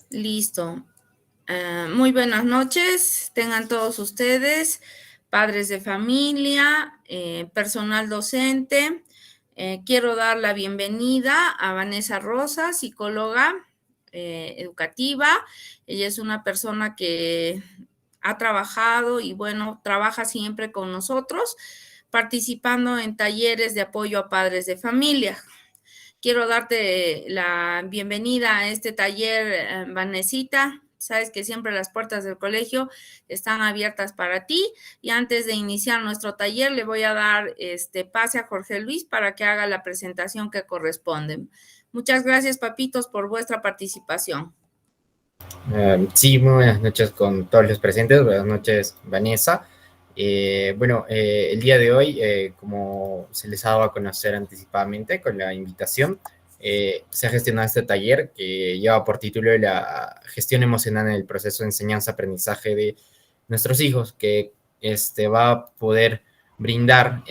Listo. Muy buenas noches, tengan todos ustedes, padres de familia, personal docente. Quiero dar la bienvenida a Vanessa Rosa, psicóloga educativa. Ella es una persona que ha trabajado y bueno, trabaja siempre con nosotros, participando en talleres de apoyo a padres de familia. Quiero darte la bienvenida a este taller, Vanesita. Sabes que siempre las puertas del colegio están abiertas para ti. Y antes de iniciar nuestro taller, le voy a dar pase a Jorge Luis para que haga la presentación que corresponde. Muchas gracias, papitos, por vuestra participación. Sí, muy buenas noches con todos los presentes. Buenas noches, Vanessa. El día de hoy, como se les ha dado a conocer anticipadamente con la invitación, se ha gestionado este taller que lleva por título la gestión emocional en el proceso de enseñanza-aprendizaje de nuestros hijos, que va a poder brindar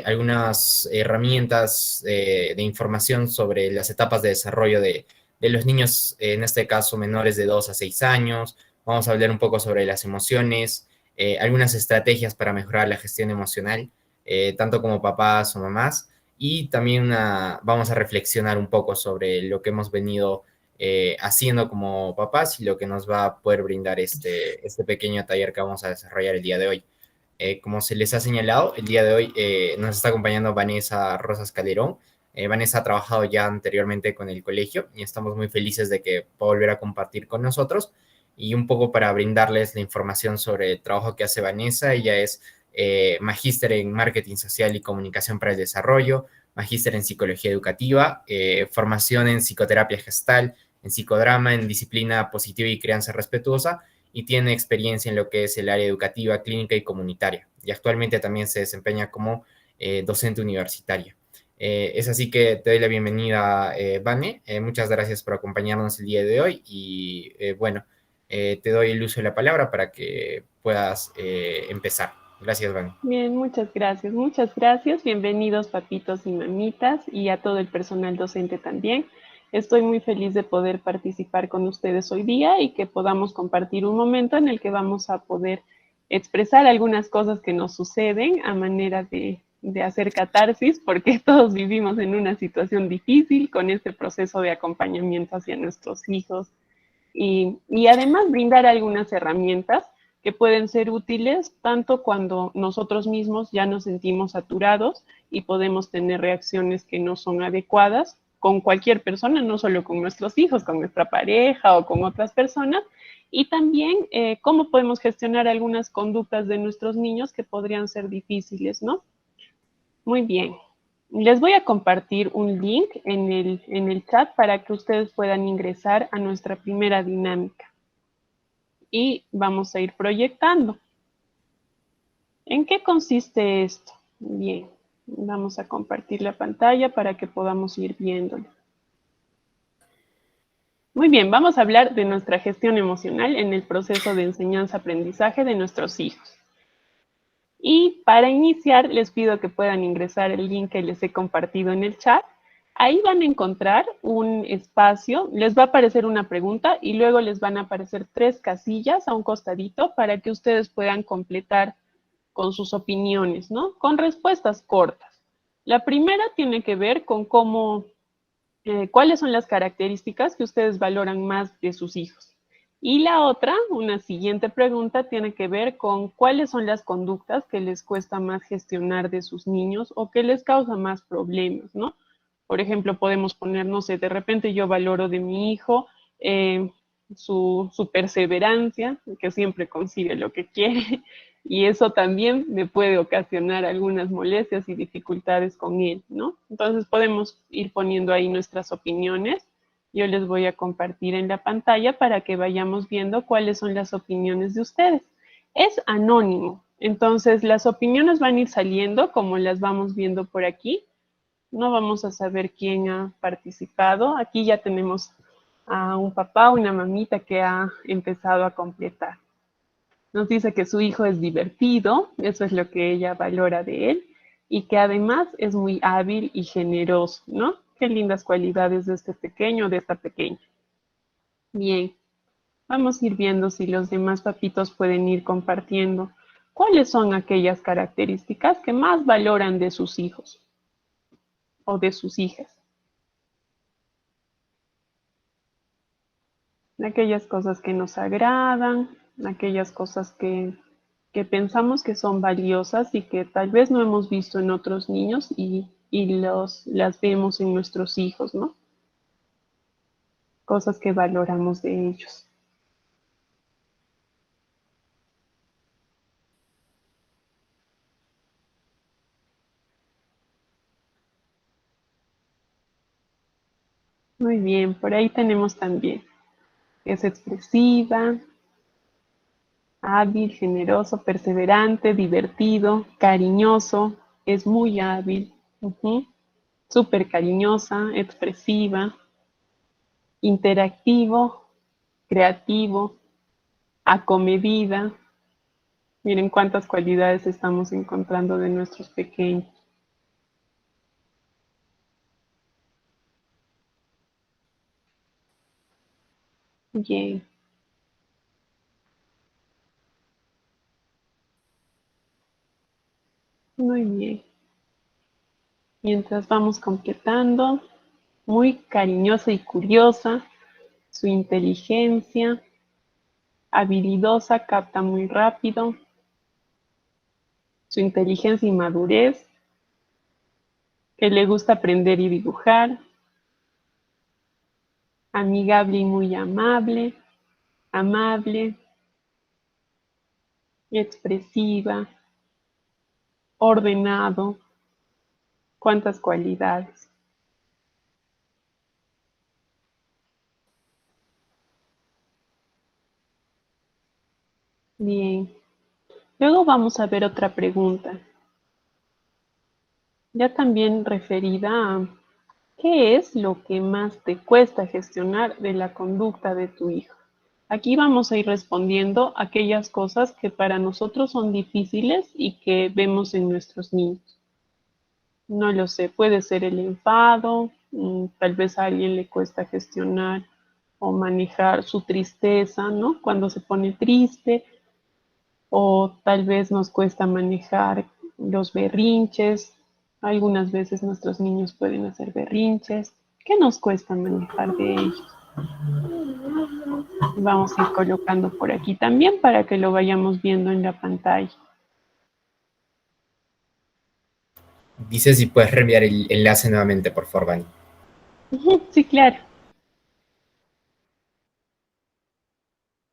algunas herramientas de información sobre las etapas de desarrollo de los niños, en este caso menores de 2 a 6 años. Vamos a hablar un poco sobre las emociones, algunas estrategias para mejorar la gestión emocional, tanto como papás o mamás. Y también vamos a reflexionar un poco sobre lo que hemos venido haciendo como papás y lo que nos va a poder brindar este pequeño taller que vamos a desarrollar el día de hoy. Como se les ha señalado, el día de hoy nos está acompañando Vanessa Rosas Calderón. Vanessa ha trabajado ya anteriormente con el colegio y estamos muy felices de que pueda volver a compartir con nosotros. Y un poco para brindarles la información sobre el trabajo que hace Vanessa. Ella es magíster en marketing social y comunicación para el desarrollo, magíster en psicología educativa, formación en psicoterapia gestal, en psicodrama, en disciplina positiva y crianza respetuosa, y tiene experiencia en lo que es el área educativa, clínica y comunitaria. Y actualmente también se desempeña como docente universitaria. Es así que te doy la bienvenida, Vane. Muchas gracias por acompañarnos el día de hoy y te doy el uso de la palabra para que puedas empezar. Gracias, Vane. Bien, muchas gracias. Muchas gracias. Bienvenidos, papitos y mamitas, y a todo el personal docente también. Estoy muy feliz de poder participar con ustedes hoy día y que podamos compartir un momento en el que vamos a poder expresar algunas cosas que nos suceden a manera de hacer catarsis, porque todos vivimos en una situación difícil con este proceso de acompañamiento hacia nuestros hijos y además brindar algunas herramientas que pueden ser útiles tanto cuando nosotros mismos ya nos sentimos saturados y podemos tener reacciones que no son adecuadas con cualquier persona, no solo con nuestros hijos, con nuestra pareja o con otras personas, y también cómo podemos gestionar algunas conductas de nuestros niños que podrían ser difíciles, ¿no? Muy bien. Les voy a compartir un link en el chat para que ustedes puedan ingresar a nuestra primera dinámica. Y vamos a ir proyectando. ¿En qué consiste esto? Bien, vamos a compartir la pantalla para que podamos ir viéndolo. Muy bien, vamos a hablar de nuestra gestión emocional en el proceso de enseñanza-aprendizaje de nuestros hijos. Y para iniciar, les pido que puedan ingresar el link que les he compartido en el chat. Ahí van a encontrar un espacio, les va a aparecer una pregunta y luego les van a aparecer 3 casillas a un costadito para que ustedes puedan completar con sus opiniones, ¿no? Con respuestas cortas. La primera tiene que ver con cuáles son las características que ustedes valoran más de sus hijos. Y la otra, una siguiente pregunta, tiene que ver con cuáles son las conductas que les cuesta más gestionar de sus niños o que les causa más problemas, ¿no? Por ejemplo, podemos poner, no sé, de repente yo valoro de mi hijo su perseverancia, que siempre consigue lo que quiere, y eso también me puede ocasionar algunas molestias y dificultades con él, ¿no? Entonces podemos ir poniendo ahí nuestras opiniones. Yo les voy a compartir en la pantalla para que vayamos viendo cuáles son las opiniones de ustedes. Es anónimo, entonces las opiniones van a ir saliendo como las vamos viendo por aquí. No vamos a saber quién ha participado. Aquí ya tenemos a un papá, una mamita que ha empezado a completar. Nos dice que su hijo es divertido, eso es lo que ella valora de él, y que además es muy hábil y generoso, ¿no? Qué lindas cualidades de este pequeño, de esta pequeña. Bien, vamos a ir viendo si los demás papitos pueden ir compartiendo cuáles son aquellas características que más valoran de sus hijos o de sus hijas. Aquellas cosas que nos agradan, aquellas cosas que pensamos que son valiosas y que tal vez no hemos visto en otros niños y las vemos en nuestros hijos, ¿no? Cosas que valoramos de ellos. Muy bien, por ahí tenemos también. Es expresiva, hábil, generoso, perseverante, divertido, cariñoso, es muy hábil, súper cariñosa, expresiva, interactivo, creativo, acomedida. Miren cuántas cualidades estamos encontrando de nuestros pequeños. Bien. Muy bien. Mientras vamos completando, muy cariñosa y curiosa, su inteligencia, habilidosa, capta muy rápido, su inteligencia y madurez, que le gusta aprender y dibujar, amigable y muy amable, expresiva, ordenado, cuántas cualidades. Bien, luego vamos a ver otra pregunta, ya también referida a ¿qué es lo que más te cuesta gestionar de la conducta de tu hijo? Aquí vamos a ir respondiendo aquellas cosas que para nosotros son difíciles y que vemos en nuestros niños. No lo sé, puede ser el enfado, tal vez a alguien le cuesta gestionar o manejar su tristeza, ¿no? Cuando se pone triste, o tal vez nos cuesta manejar los berrinches. Algunas veces nuestros niños pueden hacer berrinches. ¿Qué nos cuesta manejar de ellos? Vamos a ir colocando por aquí también para que lo vayamos viendo en la pantalla. Dice si puedes reenviar el enlace nuevamente, por favor, Vani. Sí, claro.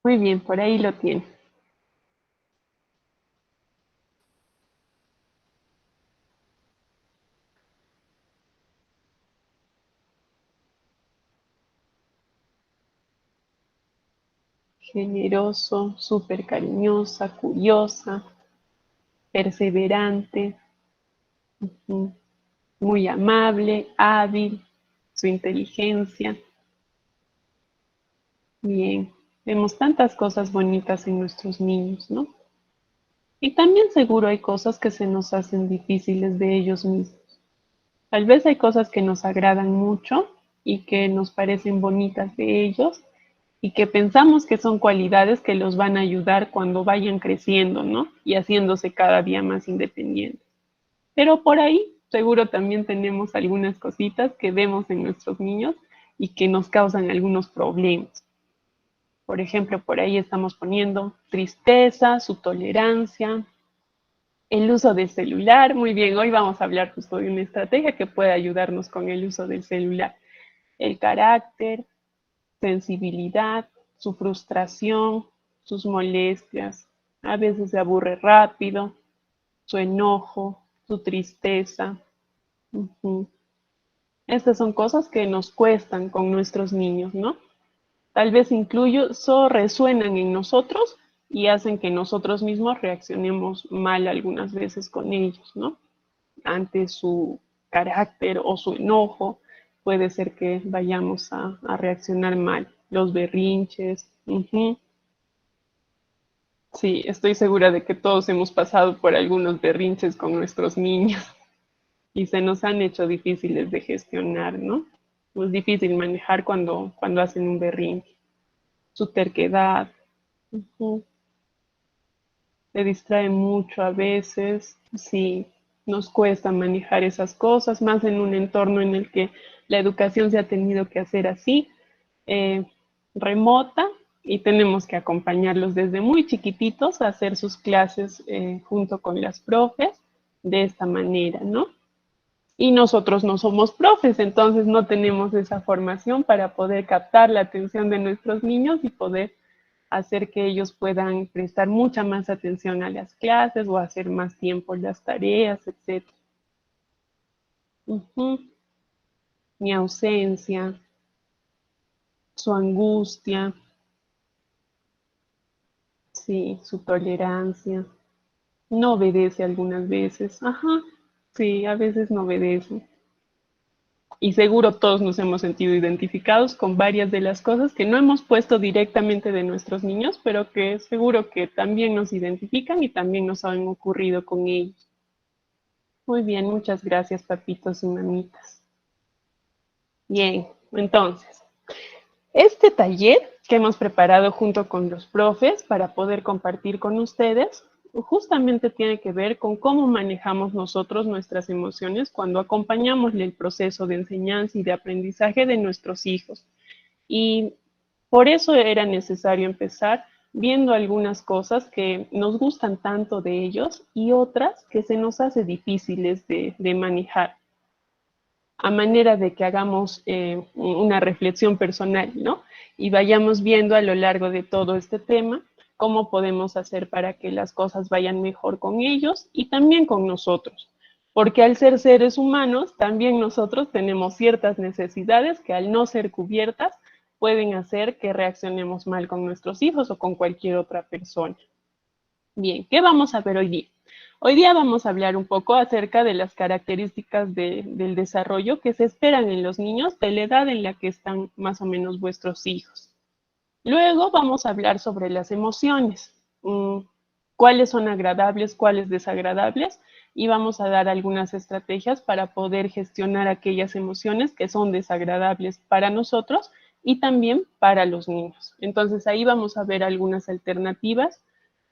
Muy bien, por ahí lo tiene. Generoso, súper cariñosa, curiosa, perseverante, muy amable, hábil, su inteligencia. Bien, vemos tantas cosas bonitas en nuestros niños, ¿no? Y también seguro hay cosas que se nos hacen difíciles de ellos mismos. Tal vez hay cosas que nos agradan mucho y que nos parecen bonitas de ellos y que pensamos que son cualidades que los van a ayudar cuando vayan creciendo, ¿no? Y haciéndose cada día más independientes. Pero por ahí seguro también tenemos algunas cositas que vemos en nuestros niños y que nos causan algunos problemas. Por ejemplo, por ahí estamos poniendo tristeza, su tolerancia, el uso del celular. Muy bien, hoy vamos a hablar justo de una estrategia que puede ayudarnos con el uso del celular. El carácter, sensibilidad, su frustración, sus molestias. A veces se aburre rápido, su enojo, su tristeza. Estas son cosas que nos cuestan con nuestros niños, ¿no? Tal vez incluso resuenan en nosotros y hacen que nosotros mismos reaccionemos mal algunas veces con ellos, ¿no? Ante su carácter o su enojo, puede ser que vayamos a reaccionar mal. Los berrinches. Sí, estoy segura de que todos hemos pasado por algunos berrinches con nuestros niños y se nos han hecho difíciles de gestionar, ¿no? Es difícil manejar cuando hacen un berrinche. su terquedad. Se distrae mucho a veces, sí, nos cuesta manejar esas cosas, más en un entorno en el que la educación se ha tenido que hacer así, remota, y tenemos que acompañarlos desde muy chiquititos a hacer sus clases junto con las profes de esta manera, ¿no? Y nosotros no somos profes, entonces no tenemos esa formación para poder captar la atención de nuestros niños y poder hacer que ellos puedan prestar mucha más atención a las clases o hacer más tiempo las tareas, etc. Mi ausencia, su angustia, sí, su tolerancia. No obedece algunas veces. Ajá, sí, a veces no obedece. Y seguro todos nos hemos sentido identificados con varias de las cosas que no hemos puesto directamente de nuestros niños, pero que seguro que también nos identifican y también nos han ocurrido con ellos. Muy bien, muchas gracias, papitos y mamitas. Bien, entonces, este taller que hemos preparado junto con los profes para poder compartir con ustedes, justamente tiene que ver con cómo manejamos nosotros nuestras emociones cuando acompañamos el proceso de enseñanza y de aprendizaje de nuestros hijos. Y por eso era necesario empezar viendo algunas cosas que nos gustan tanto de ellos y otras que se nos hace difíciles de manejar, a manera de que hagamos una reflexión personal, ¿no? Y vayamos viendo a lo largo de todo este tema cómo podemos hacer para que las cosas vayan mejor con ellos y también con nosotros. Porque al ser seres humanos, también nosotros tenemos ciertas necesidades que al no ser cubiertas pueden hacer que reaccionemos mal con nuestros hijos o con cualquier otra persona. Bien, ¿qué vamos a ver hoy día? Hoy día vamos a hablar un poco acerca de las características del desarrollo que se esperan en los niños de la edad en la que están más o menos vuestros hijos. Luego vamos a hablar sobre las emociones, cuáles son agradables, cuáles desagradables, y vamos a dar algunas estrategias para poder gestionar aquellas emociones que son desagradables para nosotros y también para los niños. Entonces ahí vamos a ver algunas alternativas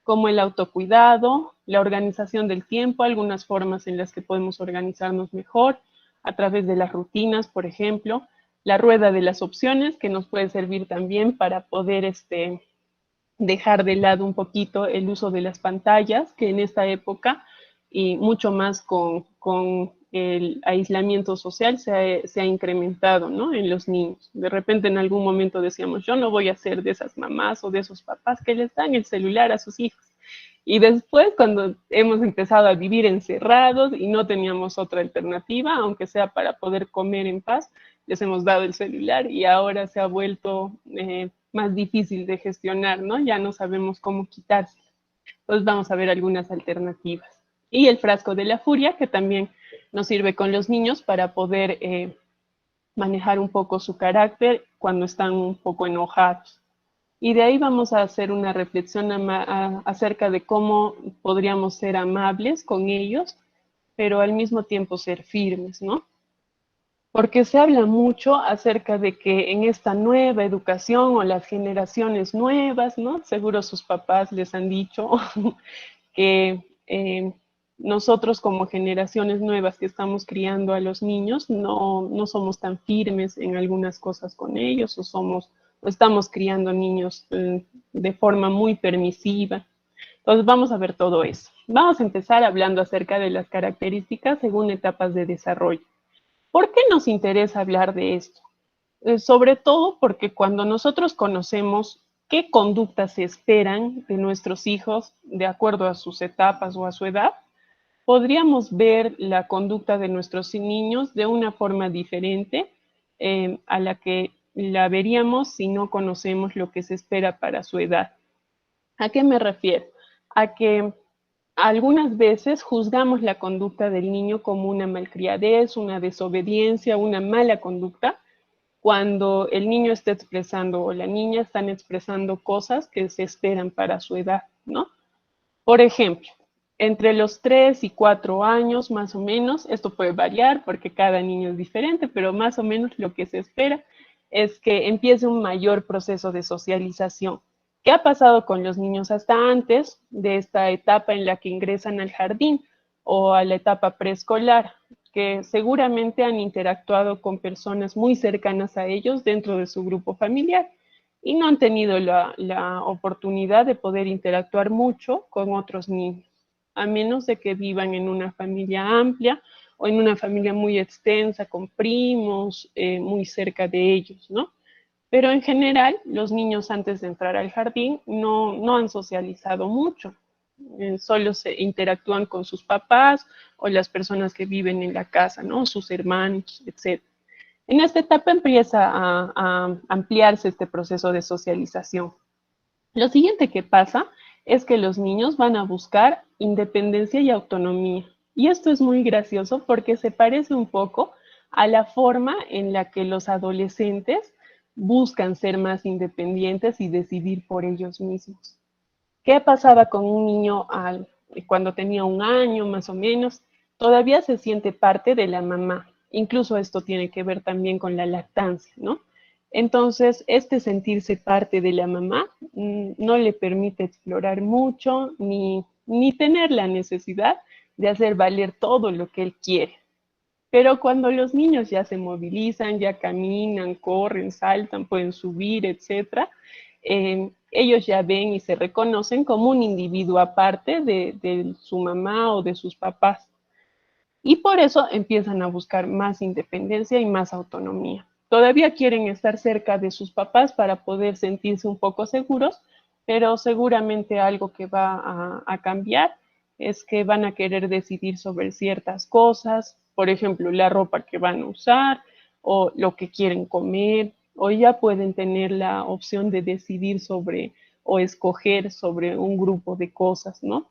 como el autocuidado, la organización del tiempo, algunas formas en las que podemos organizarnos mejor, a través de las rutinas, por ejemplo, la rueda de las opciones, que nos puede servir también para poder dejar de lado un poquito el uso de las pantallas, que en esta época, y mucho más con el aislamiento social, se ha incrementado, ¿no?, en los niños. De repente en algún momento decíamos, yo no voy a ser de esas mamás o de esos papás que les dan el celular a sus hijos. Y después, cuando hemos empezado a vivir encerrados y no teníamos otra alternativa, aunque sea para poder comer en paz, les hemos dado el celular y ahora se ha vuelto más difícil de gestionar, ¿no? Ya no sabemos cómo quitárselo. Entonces vamos a ver algunas alternativas. Y el frasco de la furia, que también nos sirve con los niños para poder manejar un poco su carácter cuando están un poco enojados. Y de ahí vamos a hacer una reflexión acerca de cómo podríamos ser amables con ellos, pero al mismo tiempo ser firmes, ¿no? Porque se habla mucho acerca de que en esta nueva educación o las generaciones nuevas, ¿no? Seguro sus papás les han dicho que nosotros como generaciones nuevas que estamos criando a los niños no somos tan firmes en algunas cosas con ellos o estamos criando niños de forma muy permisiva. Entonces vamos a ver todo eso. Vamos a empezar hablando acerca de las características según etapas de desarrollo. ¿Por qué nos interesa hablar de esto? Sobre todo porque cuando nosotros conocemos qué conductas se esperan de nuestros hijos de acuerdo a sus etapas o a su edad, podríamos ver la conducta de nuestros niños de una forma diferente a la que la veríamos si no conocemos lo que se espera para su edad. ¿A qué me refiero? A que algunas veces juzgamos la conducta del niño como una malcriadez, una desobediencia, una mala conducta, cuando el niño está expresando o la niña están expresando cosas que se esperan para su edad, ¿no? Por ejemplo, entre los 3 y 4 años más o menos, esto puede variar porque cada niño es diferente, pero más o menos lo que se espera es que empiece un mayor proceso de socialización. ¿Qué ha pasado con los niños hasta antes de esta etapa en la que ingresan al jardín o a la etapa preescolar? Que seguramente han interactuado con personas muy cercanas a ellos dentro de su grupo familiar y no han tenido la oportunidad de poder interactuar mucho con otros niños, a menos de que vivan en una familia amplia o en una familia muy extensa, con primos, muy cerca de ellos, ¿no? Pero en general, los niños antes de entrar al jardín no han socializado mucho, solo se interactúan con sus papás o las personas que viven en la casa, ¿no? Sus hermanos, etc. En esta etapa empieza a ampliarse este proceso de socialización. Lo siguiente que pasa es que los niños van a buscar independencia y autonomía. Y esto es muy gracioso porque se parece un poco a la forma en la que los adolescentes buscan ser más independientes y decidir por ellos mismos. ¿Qué pasaba con un niño cuando tenía 1 año más o menos? Todavía se siente parte de la mamá. Incluso esto tiene que ver también con la lactancia, ¿no? Entonces, este sentirse parte de la mamá no le permite explorar mucho ni tener la necesidad de hacer valer todo lo que él quiere. Pero cuando los niños ya se movilizan, ya caminan, corren, saltan, pueden subir, etc., ellos ya ven y se reconocen como un individuo aparte de su mamá o de sus papás. Y por eso empiezan a buscar más independencia y más autonomía. Todavía quieren estar cerca de sus papás para poder sentirse un poco seguros, pero seguramente algo que va a cambiar es que van a querer decidir sobre ciertas cosas, por ejemplo, la ropa que van a usar o lo que quieren comer, o ya pueden tener la opción de decidir sobre o escoger sobre un grupo de cosas, ¿no?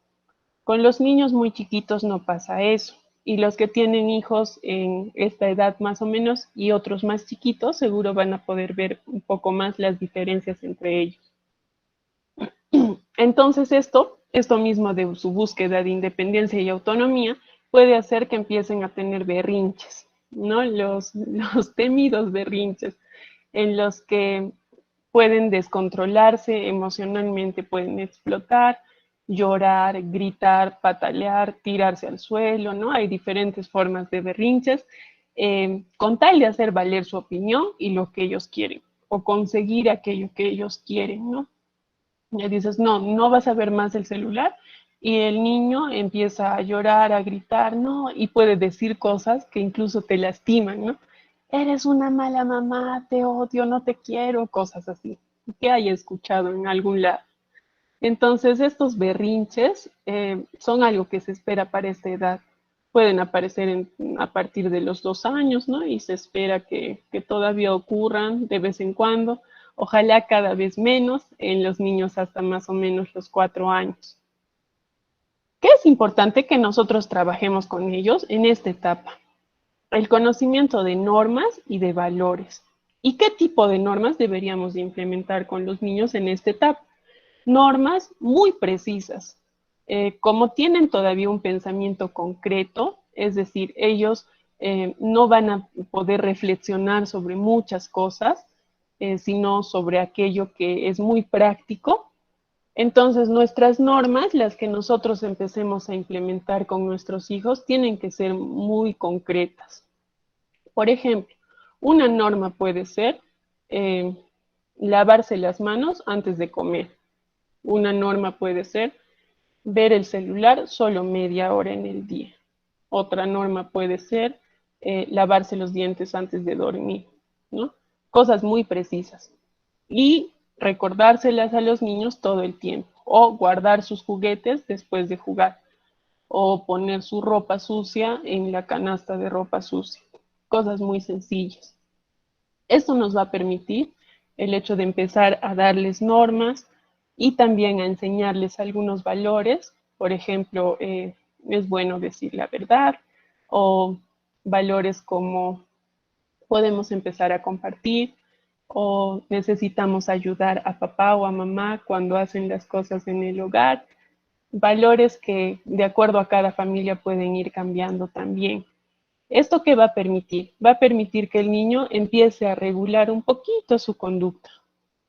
Con los niños muy chiquitos no pasa eso. Y los que tienen hijos en esta edad más o menos y otros más chiquitos, seguro van a poder ver un poco más las diferencias entre ellos. Entonces esto mismo de su búsqueda de independencia y autonomía puede hacer que empiecen a tener berrinches, ¿no? Los temidos berrinches en los que pueden descontrolarse emocionalmente, pueden explotar, llorar, gritar, patalear, tirarse al suelo, ¿no? Hay diferentes formas de berrinches, con tal de hacer valer su opinión y lo que ellos quieren, o conseguir aquello que ellos quieren, ¿no? Le dices, no vas a ver más el celular, y el niño empieza a llorar, a gritar, ¿no? Y puede decir cosas que incluso te lastiman, ¿no? Eres una mala mamá, te odio, no te quiero, cosas así, que haya escuchado en algún lado. Entonces, estos berrinches son algo que se espera para esta edad. Pueden aparecer a partir de los 2 años, ¿no? Y se espera que todavía ocurran de vez en cuando. Ojalá cada vez menos en los niños hasta más o menos los 4 años. ¿Qué es importante que nosotros trabajemos con ellos en esta etapa? El conocimiento de normas y de valores. ¿Y qué tipo de normas deberíamos de implementar con los niños en esta etapa? Normas muy precisas. Como tienen todavía un pensamiento concreto, es decir, ellos no van a poder reflexionar sobre muchas cosas, sino sobre aquello que es muy práctico. Entonces, nuestras normas, las que nosotros empecemos a implementar con nuestros hijos, tienen que ser muy concretas. Por ejemplo, una norma puede ser lavarse las manos antes de comer. Una norma puede ser ver el celular solo media hora en el día. Otra norma puede ser lavarse los dientes antes de dormir, ¿no? Cosas muy precisas. Y recordárselas a los niños todo el tiempo. O guardar sus juguetes después de jugar. O poner su ropa sucia en la canasta de ropa sucia. Cosas muy sencillas. Esto nos va a permitir el hecho de empezar a darles normas y también a enseñarles algunos valores. Por ejemplo, es bueno decir la verdad, o valores como podemos empezar a compartir, o necesitamos ayudar a papá o a mamá cuando hacen las cosas en el hogar. Valores que de acuerdo a cada familia pueden ir cambiando también. ¿Esto qué va a permitir? Va a permitir que el niño empiece a regular un poquito su conducta,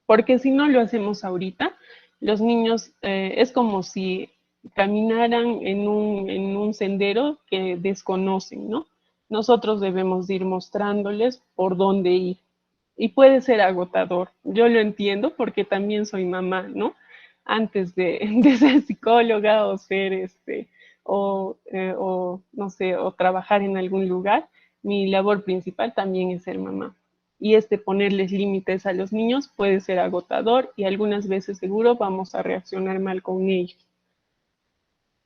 porque si no lo hacemos ahorita, los niños es como si caminaran en un sendero que desconocen, ¿no? Nosotros debemos ir mostrándoles por dónde ir. Y puede ser agotador. Yo lo entiendo porque también soy mamá, ¿no? Antes de ser psicóloga o ser o no sé, o trabajar en algún lugar, mi labor principal también es ser mamá. Y ponerles límites a los niños puede ser agotador y algunas veces seguro vamos a reaccionar mal con ellos.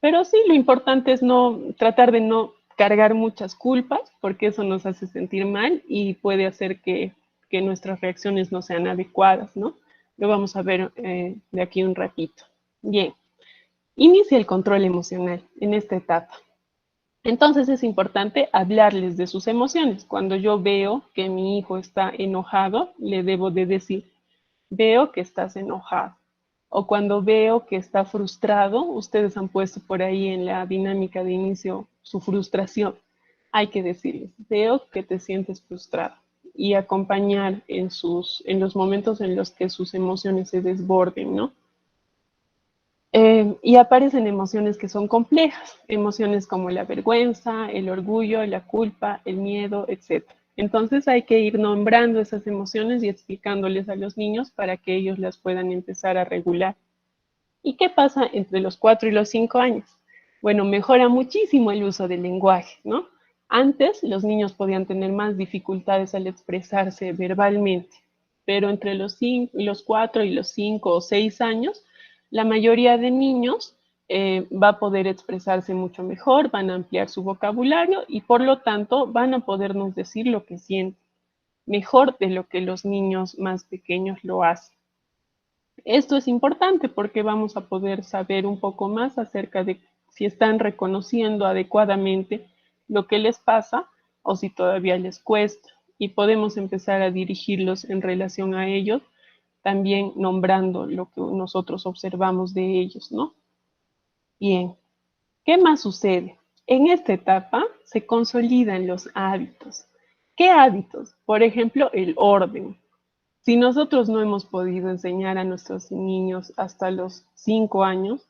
Pero sí, lo importante es no tratar de no cargar muchas culpas, porque eso nos hace sentir mal y puede hacer que nuestras reacciones no sean adecuadas, ¿no? Lo vamos a ver de aquí un ratito. Bien, inicia el control emocional en esta etapa. Entonces es importante hablarles de sus emociones. Cuando yo veo que mi hijo está enojado, le debo de decir, veo que estás enojado. O cuando veo que está frustrado, ustedes han puesto por ahí en la dinámica de inicio su frustración. Hay que decirles, veo que te sientes frustrado y acompañar en los momentos en los que sus emociones se desborden, ¿no? Y aparecen emociones que son complejas, emociones como la vergüenza, el orgullo, la culpa, el miedo, etc. Entonces hay que ir nombrando esas emociones y explicándoles a los niños para que ellos las puedan empezar a regular. ¿Y qué pasa entre los 4 y los 5 años? Bueno, mejora muchísimo el uso del lenguaje, ¿no? Antes los niños podían tener más dificultades al expresarse verbalmente, pero entre los 4 y los 5 o 6 años, la mayoría de niños va a poder expresarse mucho mejor, van a ampliar su vocabulario y por lo tanto van a podernos decir lo que sienten, mejor de lo que los niños más pequeños lo hacen. Esto es importante porque vamos a poder saber un poco más acerca de si están reconociendo adecuadamente lo que les pasa o si todavía les cuesta. Y podemos empezar a dirigirlos en relación a ellos, también nombrando lo que nosotros observamos de ellos, ¿no? Bien, ¿qué más sucede? En esta etapa se consolidan los hábitos. ¿Qué hábitos? Por ejemplo, el orden. Si nosotros no hemos podido enseñar a nuestros niños hasta los 5 años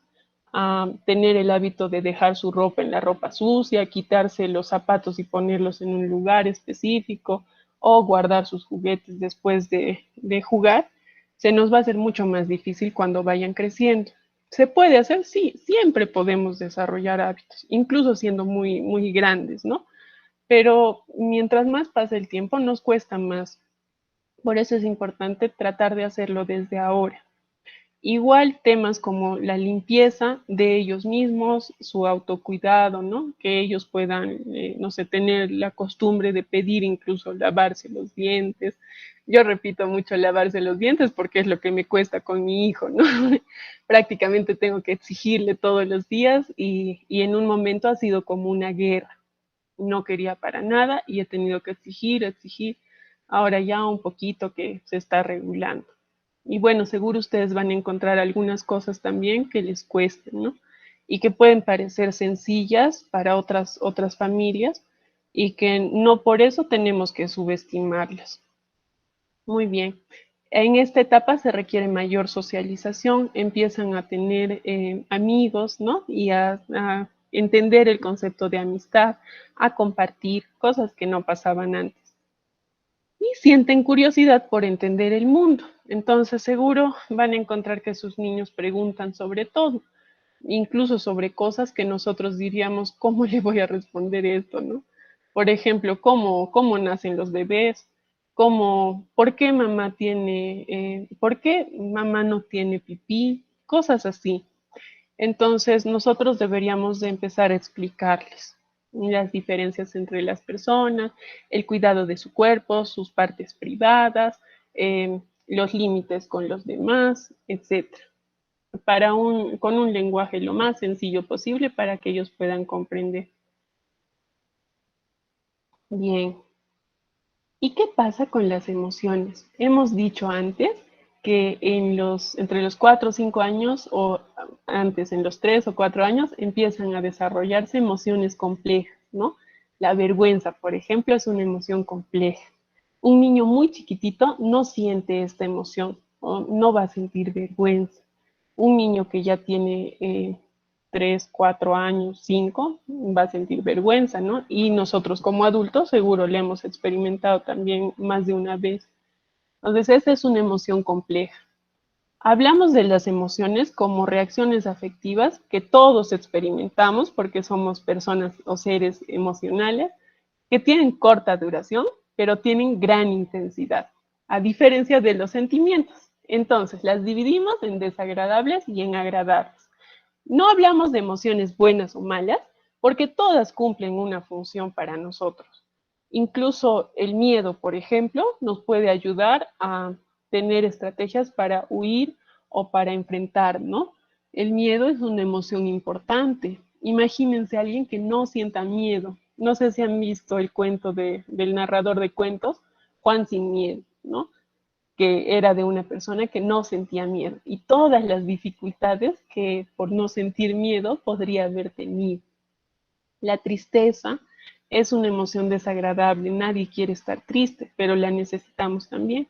a tener el hábito de dejar su ropa en la ropa sucia, quitarse los zapatos y ponerlos en un lugar específico o guardar sus juguetes después de jugar, se nos va a hacer mucho más difícil cuando vayan creciendo. ¿Se puede hacer? Sí, siempre podemos desarrollar hábitos, incluso siendo muy, muy grandes, ¿no? Pero mientras más pasa el tiempo, nos cuesta más. Por eso es importante tratar de hacerlo desde ahora. Igual temas como la limpieza de ellos mismos, su autocuidado, ¿no? Que ellos puedan, no sé, tener la costumbre de pedir incluso lavarse los dientes. Yo repito mucho lavarse los dientes porque es lo que me cuesta con mi hijo, ¿no? Prácticamente tengo que exigirle todos los días y en un momento ha sido como una guerra. No quería para nada y he tenido que exigir. Ahora ya un poquito que se está regulando. Y bueno, seguro ustedes van a encontrar algunas cosas también que les cuesten, ¿no? Y que pueden parecer sencillas para otras familias y que no por eso tenemos que subestimarlas. Muy bien. En esta etapa se requiere mayor socialización, empiezan a tener amigos, ¿no? Y a entender el concepto de amistad, a compartir cosas que no pasaban antes. Y sienten curiosidad por entender el mundo. Entonces seguro van a encontrar que sus niños preguntan sobre todo, incluso sobre cosas que nosotros diríamos, ¿cómo le voy a responder esto, no? Por ejemplo, ¿cómo nacen los bebés? ¿Por qué por qué mamá no tiene pipí? Cosas así. Entonces nosotros deberíamos de empezar a explicarles las diferencias entre las personas, el cuidado de su cuerpo, sus partes privadas, los límites con los demás, etc. Con un lenguaje lo más sencillo posible para que ellos puedan comprender. Bien. ¿Y qué pasa con las emociones? Hemos dicho antes que entre los 4 o 5 años o antes, en los 3 o 4 años, empiezan a desarrollarse emociones complejas, ¿no? La vergüenza, por ejemplo, es una emoción compleja. Un niño muy chiquitito no siente esta emoción, o no va a sentir vergüenza. Un niño que ya tiene 3, 4 años, 5, va a sentir vergüenza, ¿no? Y nosotros como adultos seguro le hemos experimentado también más de una vez. Entonces, esta es una emoción compleja. Hablamos de las emociones como reacciones afectivas que todos experimentamos porque somos personas o seres emocionales que tienen corta duración, pero tienen gran intensidad, a diferencia de los sentimientos. Entonces, las dividimos en desagradables y en agradables. No hablamos de emociones buenas o malas, porque todas cumplen una función para nosotros. Incluso el miedo, por ejemplo, nos puede ayudar a tener estrategias para huir o para enfrentar, ¿no? El miedo es una emoción importante. Imagínense a alguien que no sienta miedo. No sé si han visto el cuento del narrador de cuentos, Juan sin miedo, ¿no? Que era de una persona que no sentía miedo y todas las dificultades que por no sentir miedo podría haber tenido. La tristeza es una emoción desagradable, nadie quiere estar triste, pero la necesitamos también.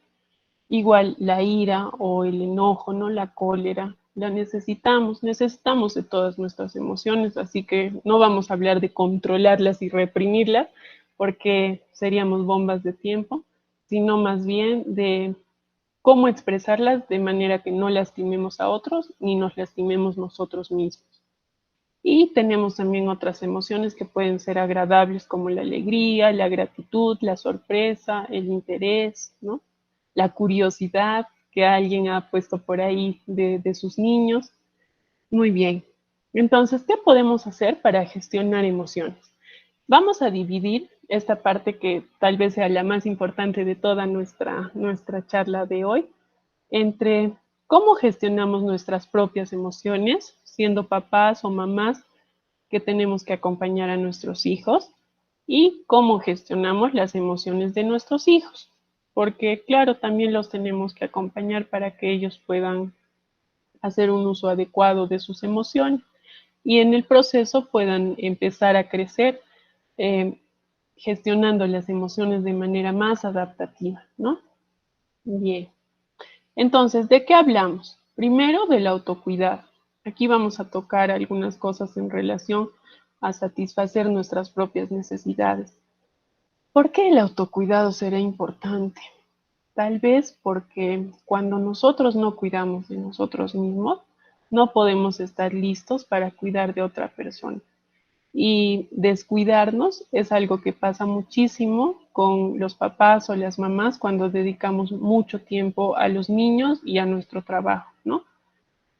Igual la ira o el enojo, ¿no? La cólera, la necesitamos de todas nuestras emociones, así que no vamos a hablar de controlarlas y reprimirlas, porque seríamos bombas de tiempo, sino más bien de cómo expresarlas de manera que no lastimemos a otros ni nos lastimemos nosotros mismos. Y tenemos también otras emociones que pueden ser agradables como la alegría, la gratitud, la sorpresa, el interés, ¿no? La curiosidad que alguien ha puesto por ahí de sus niños. Muy bien. Entonces, ¿qué podemos hacer para gestionar emociones? Vamos a dividir esta parte que tal vez sea la más importante de toda nuestra charla de hoy entre cómo gestionamos nuestras propias emociones, siendo papás o mamás que tenemos que acompañar a nuestros hijos, y cómo gestionamos las emociones de nuestros hijos, porque claro, también los tenemos que acompañar para que ellos puedan hacer un uso adecuado de sus emociones y en el proceso puedan empezar a crecer eh, gestionando las emociones de manera más adaptativa, ¿no? Bien. Entonces, ¿de qué hablamos? Primero, del autocuidado. Aquí vamos a tocar algunas cosas en relación a satisfacer nuestras propias necesidades. ¿Por qué el autocuidado será importante? Tal vez porque cuando nosotros no cuidamos de nosotros mismos, no podemos estar listos para cuidar de otra persona. Y descuidarnos es algo que pasa muchísimo con los papás o las mamás cuando dedicamos mucho tiempo a los niños y a nuestro trabajo, ¿no?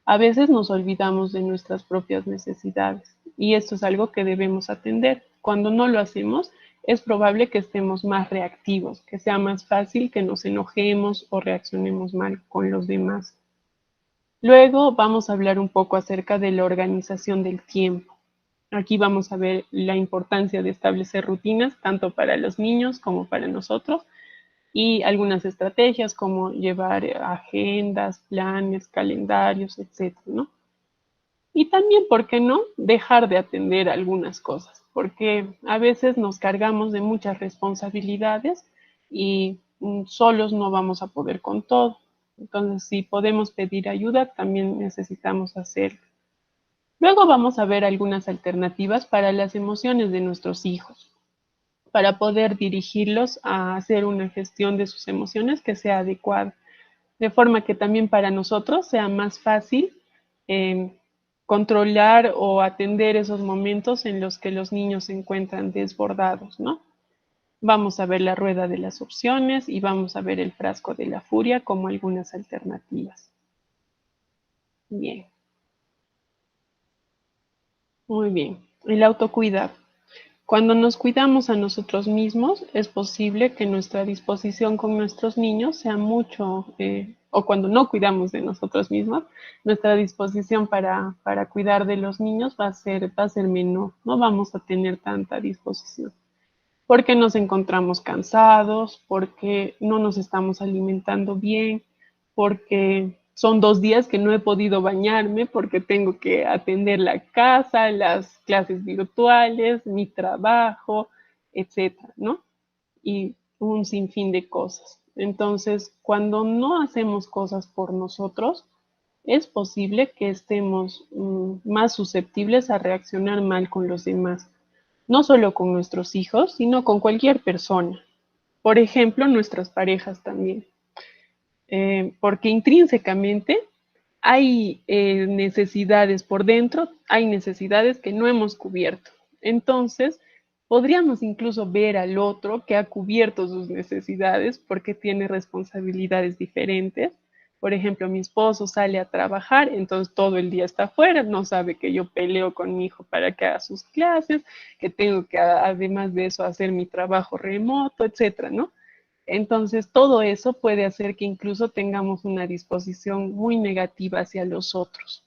A veces nos olvidamos de nuestras propias necesidades y esto es algo que debemos atender. Cuando no lo hacemos, es probable que estemos más reactivos, que sea más fácil que nos enojemos o reaccionemos mal con los demás. Luego vamos a hablar un poco acerca de la organización del tiempo. Aquí vamos a ver la importancia de establecer rutinas, tanto para los niños como para nosotros, y algunas estrategias como llevar agendas, planes, calendarios, etcétera, ¿no? Y también, ¿por qué no? Dejar de atender algunas cosas, porque a veces nos cargamos de muchas responsabilidades y solos no vamos a poder con todo. Entonces, si podemos pedir ayuda, también necesitamos hacerlo. Luego vamos a ver algunas alternativas para las emociones de nuestros hijos, para poder dirigirlos a hacer una gestión de sus emociones que sea adecuada, de forma que también para nosotros sea más fácil controlar o atender esos momentos en los que los niños se encuentran desbordados, ¿no? Vamos a ver la rueda de las opciones y vamos a ver el frasco de la furia como algunas alternativas. Bien. Muy bien. El autocuidado. Cuando nos cuidamos a nosotros mismos, es posible que nuestra disposición con nuestros niños sea mucho, o cuando no cuidamos de nosotros mismos, nuestra disposición para cuidar de los niños va a ser menor, no vamos a tener tanta disposición. Porque nos encontramos cansados, porque no nos estamos alimentando bien, porque son 2 días que no he podido bañarme porque tengo que atender la casa, las clases virtuales, mi trabajo, etcétera, ¿no? Y un sinfín de cosas. Entonces, cuando no hacemos cosas por nosotros, es posible que estemos más susceptibles a reaccionar mal con los demás, no solo con nuestros hijos, sino con cualquier persona. Por ejemplo, nuestras parejas también. Porque intrínsecamente hay necesidades por dentro, hay necesidades que no hemos cubierto. Entonces, podríamos incluso ver al otro que ha cubierto sus necesidades porque tiene responsabilidades diferentes. Por ejemplo, mi esposo sale a trabajar, entonces todo el día está afuera, no sabe que yo peleo con mi hijo para que haga sus clases, que tengo que, además de eso, hacer mi trabajo remoto, etcétera, ¿no? Entonces, todo eso puede hacer que incluso tengamos una disposición muy negativa hacia los otros.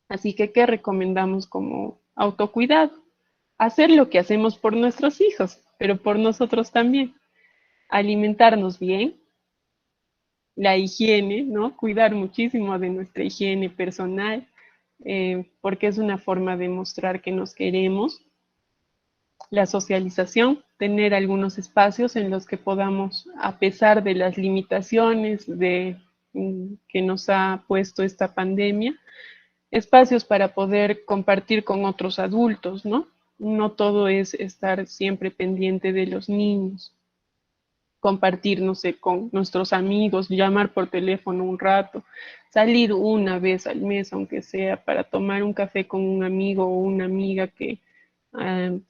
Así que, ¿qué recomendamos como autocuidado? Hacer lo que hacemos por nuestros hijos, pero por nosotros también. Alimentarnos bien, la higiene, ¿no? Cuidar muchísimo de nuestra higiene personal, porque es una forma de mostrar que nos queremos. La socialización, tener algunos espacios en los que podamos, a pesar de las limitaciones que nos ha puesto esta pandemia, espacios para poder compartir con otros adultos, ¿no? No todo es estar siempre pendiente de los niños. Compartir, no sé, con nuestros amigos, llamar por teléfono un rato, salir una vez al mes, aunque sea, para tomar un café con un amigo o una amiga que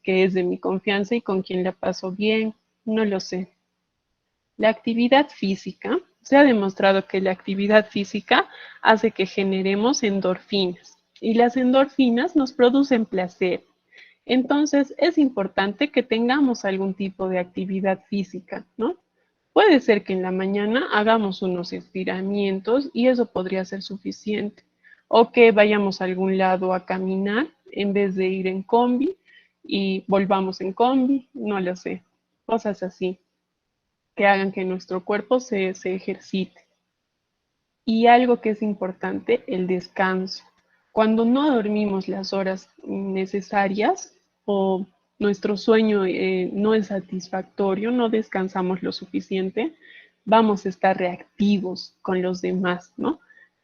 es de mi confianza y con quien la paso bien, no lo sé. La actividad física, se ha demostrado que la actividad física hace que generemos endorfinas y las endorfinas nos producen placer. Entonces es importante que tengamos algún tipo de actividad física, ¿no? Puede ser que en la mañana hagamos unos estiramientos y eso podría ser suficiente. O que vayamos a algún lado a caminar en vez de ir en combi y volvamos en combi, no lo sé. Cosas así que hagan que nuestro cuerpo se ejercite. Y algo que es importante, el descanso. Cuando no dormimos las horas necesarias o nuestro sueño no es satisfactorio, no descansamos lo suficiente, vamos a estar reactivos con los demás, ¿no?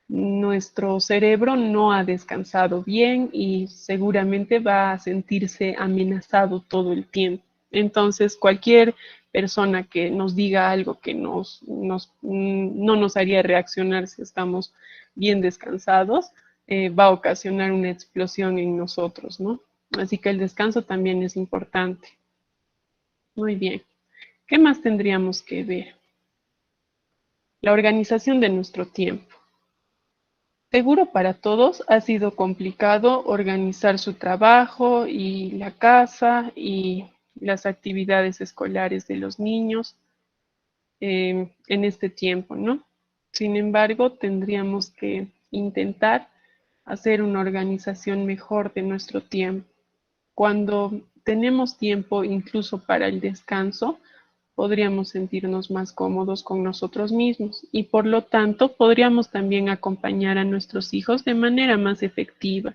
Nuestro cerebro no ha descansado bien y seguramente va a sentirse amenazado todo el tiempo. Entonces, cualquier persona que nos diga algo que no nos haría reaccionar si estamos bien descansados, va a ocasionar una explosión en nosotros, ¿no? Así que el descanso también es importante. Muy bien. ¿Qué más tendríamos que ver? La organización de nuestro tiempo. Seguro para todos ha sido complicado organizar su trabajo y la casa y las actividades escolares de los niños en este tiempo, ¿no? Sin embargo, tendríamos que intentar hacer una organización mejor de nuestro tiempo. Cuando tenemos tiempo incluso para el descanso, podríamos sentirnos más cómodos con nosotros mismos y por lo tanto podríamos también acompañar a nuestros hijos de manera más efectiva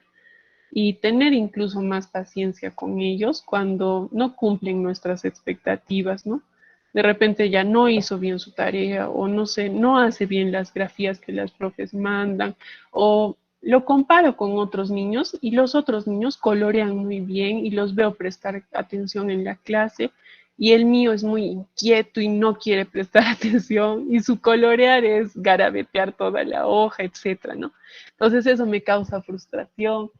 y tener incluso más paciencia con ellos cuando no cumplen nuestras expectativas, ¿no? De repente ya no hizo bien su tarea o no sé, no hace bien las grafías que las profes mandan o lo comparo con otros niños y los otros niños colorean muy bien y los veo prestar atención en la clase y el mío es muy inquieto y no quiere prestar atención y su colorear es garabetear toda la hoja, etcétera, ¿no? Entonces eso me causa frustración.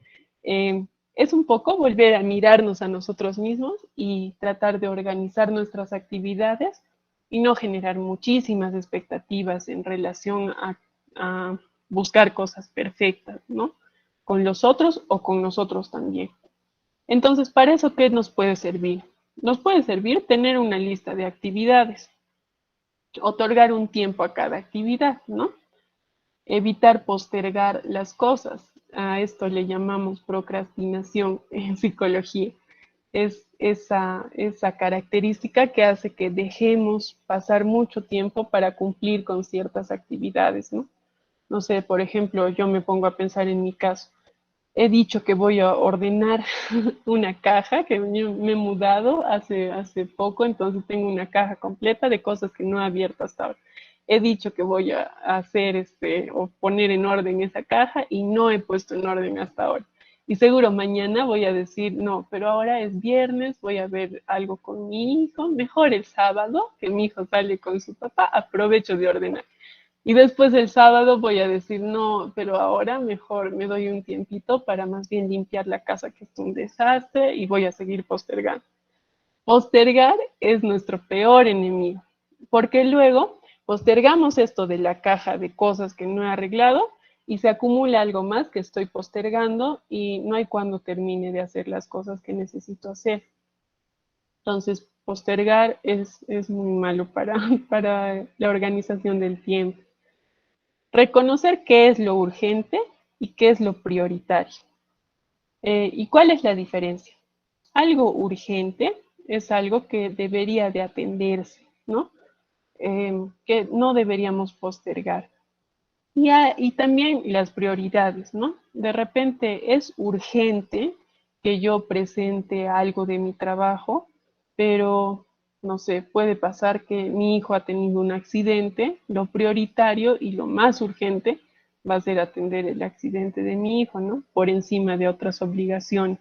Es un poco volver a mirarnos a nosotros mismos y tratar de organizar nuestras actividades y no generar muchísimas expectativas en relación a buscar cosas perfectas, ¿no? Con los otros o con nosotros también. Entonces, ¿para eso qué nos puede servir? Nos puede servir tener una lista de actividades, otorgar un tiempo a cada actividad, ¿no? Evitar postergar las cosas. A esto le llamamos procrastinación en psicología. Es esa característica que hace que dejemos pasar mucho tiempo para cumplir con ciertas actividades, ¿no? No sé, por ejemplo, yo me pongo a pensar en mi caso. He dicho que voy a ordenar una caja, que me he mudado hace poco, entonces tengo una caja completa de cosas que no he abierto hasta ahora. He dicho que voy a hacer o poner en orden esa caja y no he puesto en orden hasta ahora. Y seguro mañana voy a decir, no, pero ahora es viernes, voy a ver algo con mi hijo, mejor el sábado, que mi hijo sale con su papá, aprovecho de ordenar. Y después el sábado voy a decir, no, pero ahora mejor me doy un tiempito para más bien limpiar la casa, que es un desastre, y voy a seguir postergando. Postergar es nuestro peor enemigo, porque luego postergamos esto de la caja de cosas que no he arreglado y se acumula algo más que estoy postergando y no hay cuando termine de hacer las cosas que necesito hacer. Entonces, postergar es muy malo para la organización del tiempo. Reconocer qué es lo urgente y qué es lo prioritario. ¿Y cuál es la diferencia? Algo urgente es algo que debería de atenderse, ¿no? Que no deberíamos postergar. Y también las prioridades, ¿no? De repente es urgente que yo presente algo de mi trabajo, pero no sé, puede pasar que mi hijo ha tenido un accidente, lo prioritario y lo más urgente va a ser atender el accidente de mi hijo, ¿no? Por encima de otras obligaciones.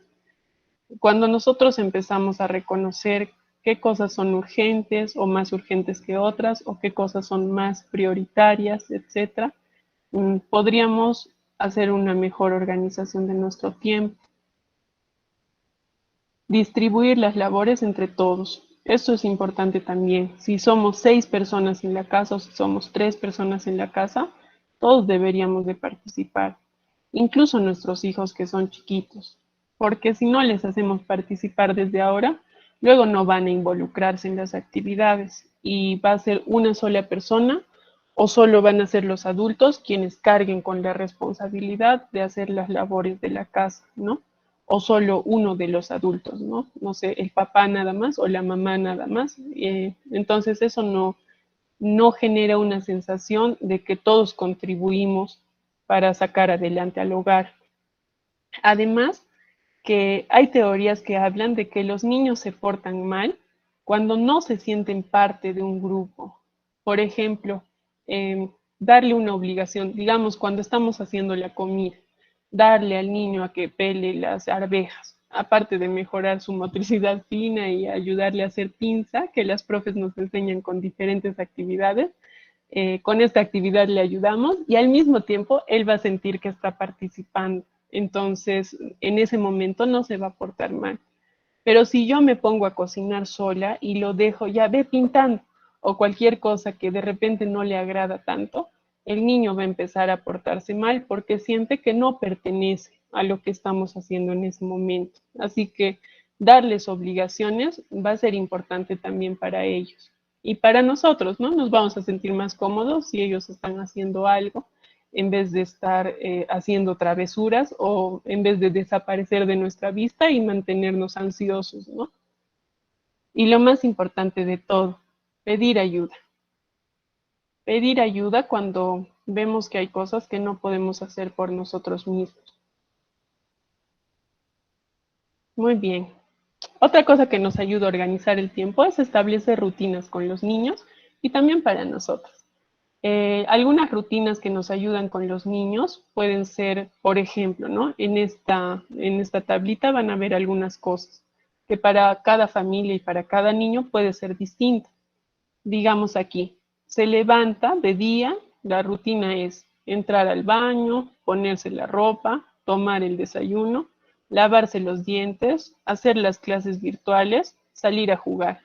Cuando nosotros empezamos a reconocer qué cosas son urgentes o más urgentes que otras, o qué cosas son más prioritarias, etcétera, podríamos hacer una mejor organización de nuestro tiempo. Distribuir las labores entre todos. Esto es importante también. Si somos 6 personas en la casa o si somos 3 personas en la casa, todos deberíamos de participar, incluso nuestros hijos que son chiquitos, porque si no les hacemos participar desde ahora, luego no van a involucrarse en las actividades y va a ser una sola persona o solo van a ser los adultos quienes carguen con la responsabilidad de hacer las labores de la casa, ¿no? O solo uno de los adultos, ¿no? No sé, el papá nada más o la mamá nada más. Entonces eso no genera una sensación de que todos contribuimos para sacar adelante al hogar. Además, que hay teorías que hablan de que los niños se portan mal cuando no se sienten parte de un grupo. Por ejemplo, darle una obligación, digamos, cuando estamos haciendo la comida, darle al niño a que pele las arvejas, aparte de mejorar su motricidad fina y ayudarle a hacer pinza, que las profes nos enseñan con diferentes actividades. Con esta actividad le ayudamos y al mismo tiempo él va a sentir que está participando. Entonces, en ese momento no se va a portar mal. Pero si yo me pongo a cocinar sola y lo dejo, ya ve pintando, o cualquier cosa que de repente no le agrada tanto, el niño va a empezar a portarse mal porque siente que no pertenece a lo que estamos haciendo en ese momento. Así que darles obligaciones va a ser importante también para ellos. Y para nosotros, ¿no? Nos vamos a sentir más cómodos si ellos están haciendo algo en vez de estar haciendo travesuras o en vez de desaparecer de nuestra vista y mantenernos ansiosos, ¿no? Y lo más importante de todo, pedir ayuda. Pedir ayuda cuando vemos que hay cosas que no podemos hacer por nosotros mismos. Muy bien. Otra cosa que nos ayuda a organizar el tiempo es establecer rutinas con los niños y también para nosotros. Algunas rutinas que nos ayudan con los niños pueden ser, por ejemplo, ¿no? En esta tablita van a ver algunas cosas que para cada familia y para cada niño puede ser distinta. Digamos aquí, se levanta de día, la rutina es entrar al baño, ponerse la ropa, tomar el desayuno, lavarse los dientes, hacer las clases virtuales, salir a jugar.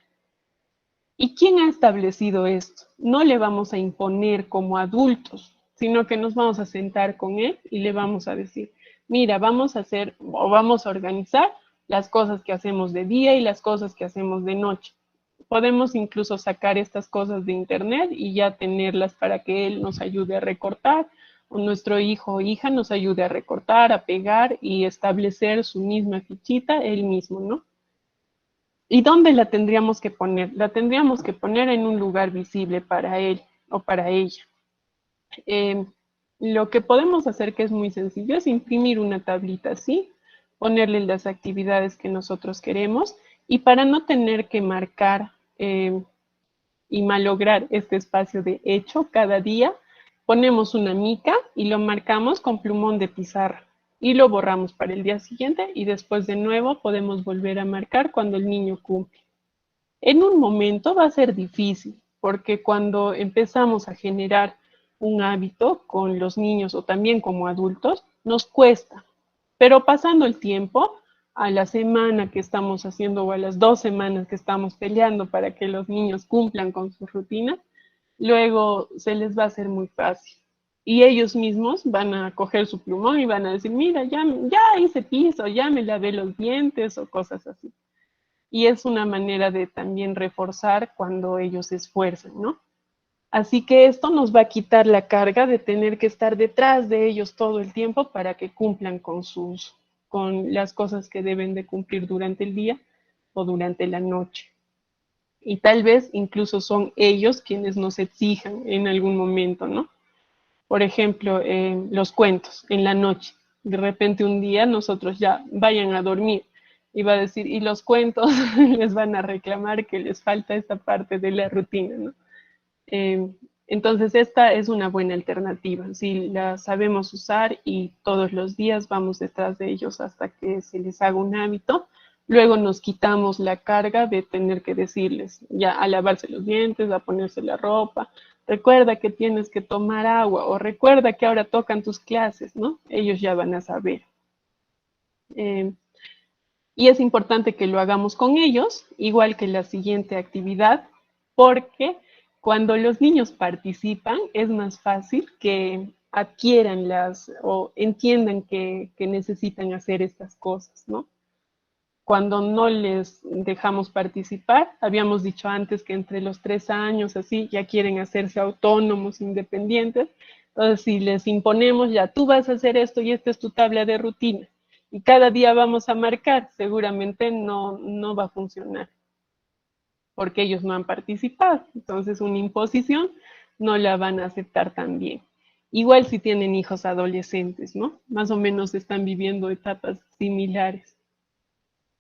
¿Y quién ha establecido esto? No le vamos a imponer como adultos, sino que nos vamos a sentar con él y le vamos a decir, mira, vamos a hacer o vamos a organizar las cosas que hacemos de día y las cosas que hacemos de noche. Podemos incluso sacar estas cosas de internet y ya tenerlas para que él nos ayude a recortar, o nuestro hijo o hija nos ayude a recortar, a pegar y establecer su misma fichita él mismo, ¿no? ¿Y dónde la tendríamos que poner? La tendríamos que poner en un lugar visible para él o para ella. Lo que podemos hacer, que es muy sencillo, es imprimir una tablita así, ponerle las actividades que nosotros queremos, y para no tener que marcar y malograr este espacio de hecho cada día, ponemos una mica y lo marcamos con plumón de pizarra y lo borramos para el día siguiente, y después de nuevo podemos volver a marcar cuando el niño cumple. En un momento va a ser difícil, porque cuando empezamos a generar un hábito con los niños o también como adultos, nos cuesta. Pero pasando el tiempo, a la semana que estamos haciendo o a las 2 semanas que estamos peleando para que los niños cumplan con sus rutinas, luego se les va a hacer muy fácil. Y ellos mismos van a coger su plumón y van a decir, mira, ya hice piso, ya me lavé los dientes o cosas así. Y es una manera de también reforzar cuando ellos se esfuerzan, ¿no? Así que esto nos va a quitar la carga de tener que estar detrás de ellos todo el tiempo para que cumplan con las cosas que deben de cumplir durante el día o durante la noche. Y tal vez incluso son ellos quienes nos exijan en algún momento, ¿no? Por ejemplo, los cuentos en la noche. De repente un día nosotros ya vayan a dormir y va a decir, y los cuentos les van a reclamar que les falta esta parte de la rutina, ¿no? Entonces esta es una buena alternativa, si la sabemos usar y todos los días vamos detrás de ellos hasta que se les haga un hábito. Luego nos quitamos la carga de tener que decirles ya a lavarse los dientes, a ponerse la ropa, recuerda que tienes que tomar agua o recuerda que ahora tocan tus clases, ¿no? Ellos ya van a saber. Y es importante que lo hagamos con ellos, igual que la siguiente actividad, porque cuando los niños participan es más fácil que adquieran o entiendan que necesitan hacer estas cosas, ¿no? Cuando no les dejamos participar, habíamos dicho antes que entre los 3 años, así, ya quieren hacerse autónomos, independientes. Entonces, si les imponemos, ya tú vas a hacer esto y esta es tu tabla de rutina, y cada día vamos a marcar, seguramente no va a funcionar, porque ellos no han participado. Entonces, una imposición no la van a aceptar tan bien. Igual si tienen hijos adolescentes, ¿no? Más o menos están viviendo etapas similares.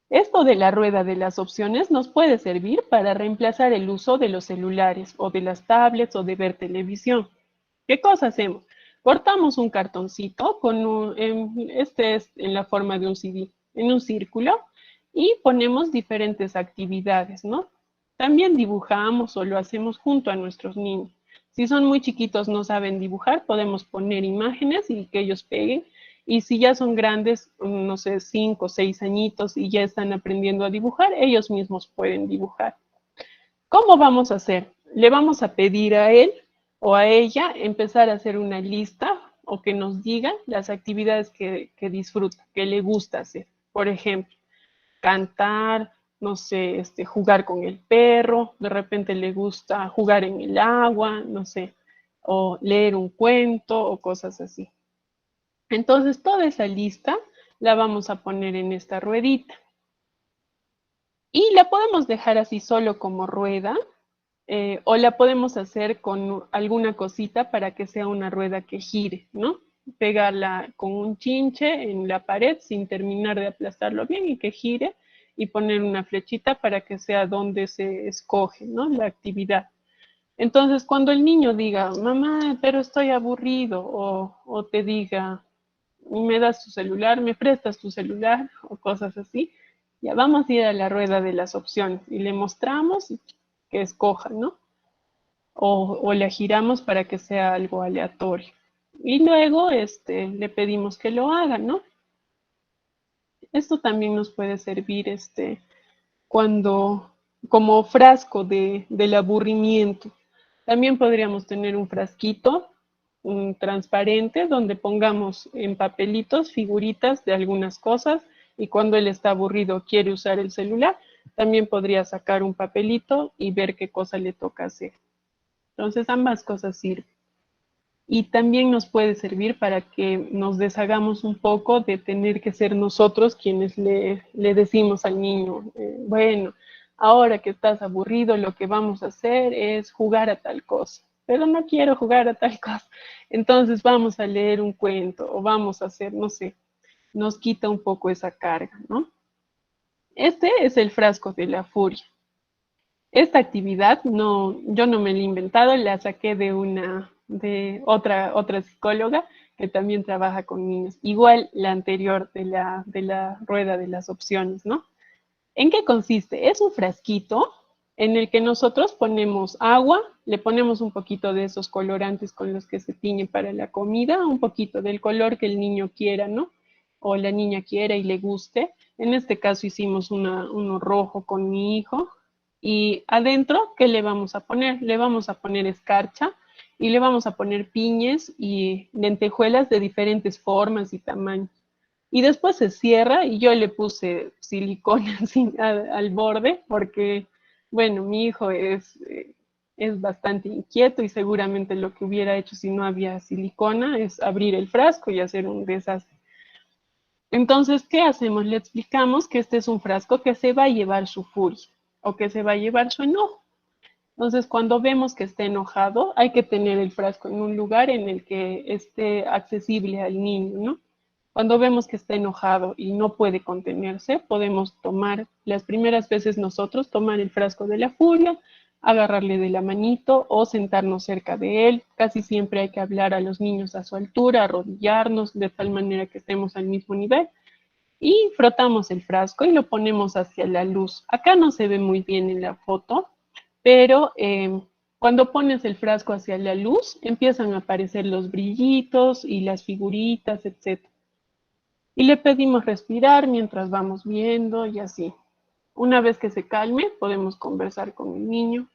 Esto de la rueda de las opciones nos puede servir para reemplazar el uso de los celulares o de las tablets o de ver televisión. ¿Qué cosa hacemos? Cortamos un cartoncito este es en la forma de un CD, en un círculo, y ponemos diferentes actividades, ¿no? También dibujamos o lo hacemos junto a nuestros niños. Si son muy chiquitos, no saben dibujar, podemos poner imágenes y que ellos peguen. Y si ya son grandes, no sé, 5 o 6 añitos y ya están aprendiendo a dibujar, ellos mismos pueden dibujar. ¿Cómo vamos a hacer? Le vamos a pedir a él o a ella empezar a hacer una lista o que nos digan las actividades que disfruta, que le gusta hacer. Por ejemplo, cantar, no sé, jugar con el perro, de repente le gusta jugar en el agua, no sé, o leer un cuento o cosas así. Entonces, toda esa lista la vamos a poner en esta ruedita. Y la podemos dejar así solo como rueda, o la podemos hacer con alguna cosita para que sea una rueda que gire, ¿no? Pegarla con un chinche en la pared sin terminar de aplastarlo bien y que gire, y poner una flechita para que sea donde se escoge, ¿no? La actividad. Entonces, cuando el niño diga, mamá, pero estoy aburrido, o te diga, me das tu celular, me prestas tu celular, o cosas así, ya vamos a ir a la rueda de las opciones y le mostramos que escoja, ¿no? O la giramos para que sea algo aleatorio. Y luego le pedimos que lo haga, ¿no? Esto también nos puede servir como frasco del aburrimiento. También podríamos tener un frasquito transparente donde pongamos en papelitos figuritas de algunas cosas, y cuando él está aburrido quiere usar el celular, también podría sacar un papelito y ver qué cosa le toca hacer. Entonces ambas cosas sirven. Y también nos puede servir para que nos deshagamos un poco de tener que ser nosotros quienes le decimos al niño, bueno, ahora que estás aburrido, lo que vamos a hacer es jugar a tal cosa. pero no quiero jugar a tal cosa. Entonces vamos a leer un cuento o vamos a hacer, no sé, nos quita un poco esa carga, ¿no? Este es el frasco de la furia. Esta actividad yo no me la he inventado, la saqué de otra psicóloga que también trabaja con niños. Igual la anterior de la rueda de las opciones, ¿no? ¿En qué consiste? Es un frasquito en el que nosotros ponemos agua, le ponemos un poquito de esos colorantes con los que se tiñe para la comida, un poquito del color que el niño quiera, ¿no? O la niña quiera y le guste. En este caso hicimos uno rojo con mi hijo. Y adentro, ¿qué le vamos a poner? Le vamos a poner escarcha y le vamos a poner piñes y lentejuelas de diferentes formas y tamaños. Y después se cierra y yo le puse silicona al borde porque, bueno, mi hijo es bastante inquieto y seguramente lo que hubiera hecho si no había silicona es abrir el frasco y hacer un desastre. Entonces, ¿qué hacemos? Le explicamos que este es un frasco que se va a llevar su furia o que se va a llevar su enojo. Entonces, cuando vemos que está enojado, hay que tener el frasco en un lugar en el que esté accesible al niño, ¿no? Cuando vemos que está enojado y no puede contenerse, podemos tomar, las primeras veces nosotros, tomar el frasco de la furia, agarrarle de la manito o sentarnos cerca de él. Casi siempre hay que hablar a los niños a su altura, arrodillarnos de tal manera que estemos al mismo nivel. Y frotamos el frasco y lo ponemos hacia la luz. Acá no se ve muy bien en la foto, pero cuando pones el frasco hacia la luz, empiezan a aparecer los brillitos y las figuritas, etc. Y le pedimos respirar mientras vamos viendo y así. Una vez que se calme, podemos conversar con el niño,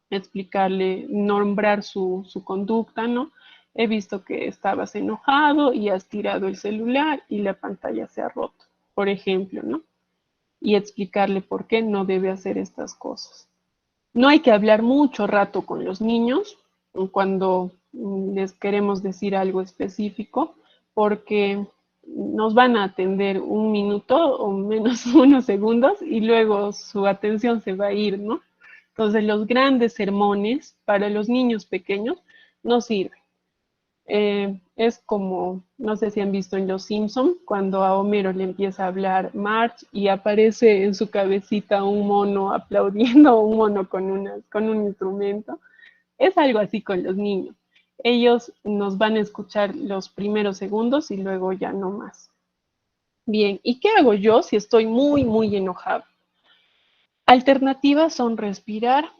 explicarle, nombrar su conducta, ¿no? He visto que estabas enojado y has tirado el celular y la pantalla se ha roto, por ejemplo, ¿no? Y explicarle por qué no debe hacer estas cosas. No hay que hablar mucho rato con los niños cuando les queremos decir algo específico, porque nos van a atender un minuto o menos unos segundos y luego su atención se va a ir, ¿no? Entonces los grandes sermones para los niños pequeños no sirven. Es como, no sé si han visto en Los Simpson, cuando a Homero le empieza a hablar Marge y aparece en su cabecita un mono aplaudiendo, un mono con un instrumento. Es algo así con los niños. Ellos nos van a escuchar los primeros segundos y luego ya no más. Bien, ¿y qué hago yo si estoy muy, muy enojado? Alternativas son respirar,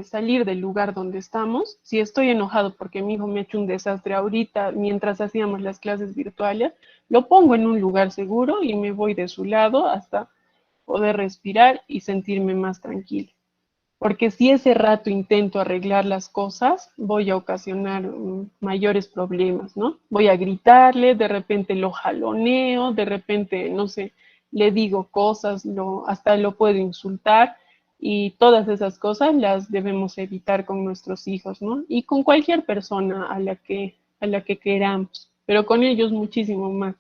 salir del lugar donde estamos. Si estoy enojado porque mi hijo me ha hecho un desastre ahorita mientras hacíamos las clases virtuales, lo pongo en un lugar seguro y me voy de su lado hasta poder respirar y sentirme más tranquila. Porque si ese rato intento arreglar las cosas, voy a ocasionar mayores problemas, ¿no? Voy a gritarle, de repente lo jaloneo, de repente, no sé, le digo cosas, hasta lo puedo insultar. Y todas esas cosas las debemos evitar con nuestros hijos, ¿no? Y con cualquier persona a la que queramos, pero con ellos muchísimo más.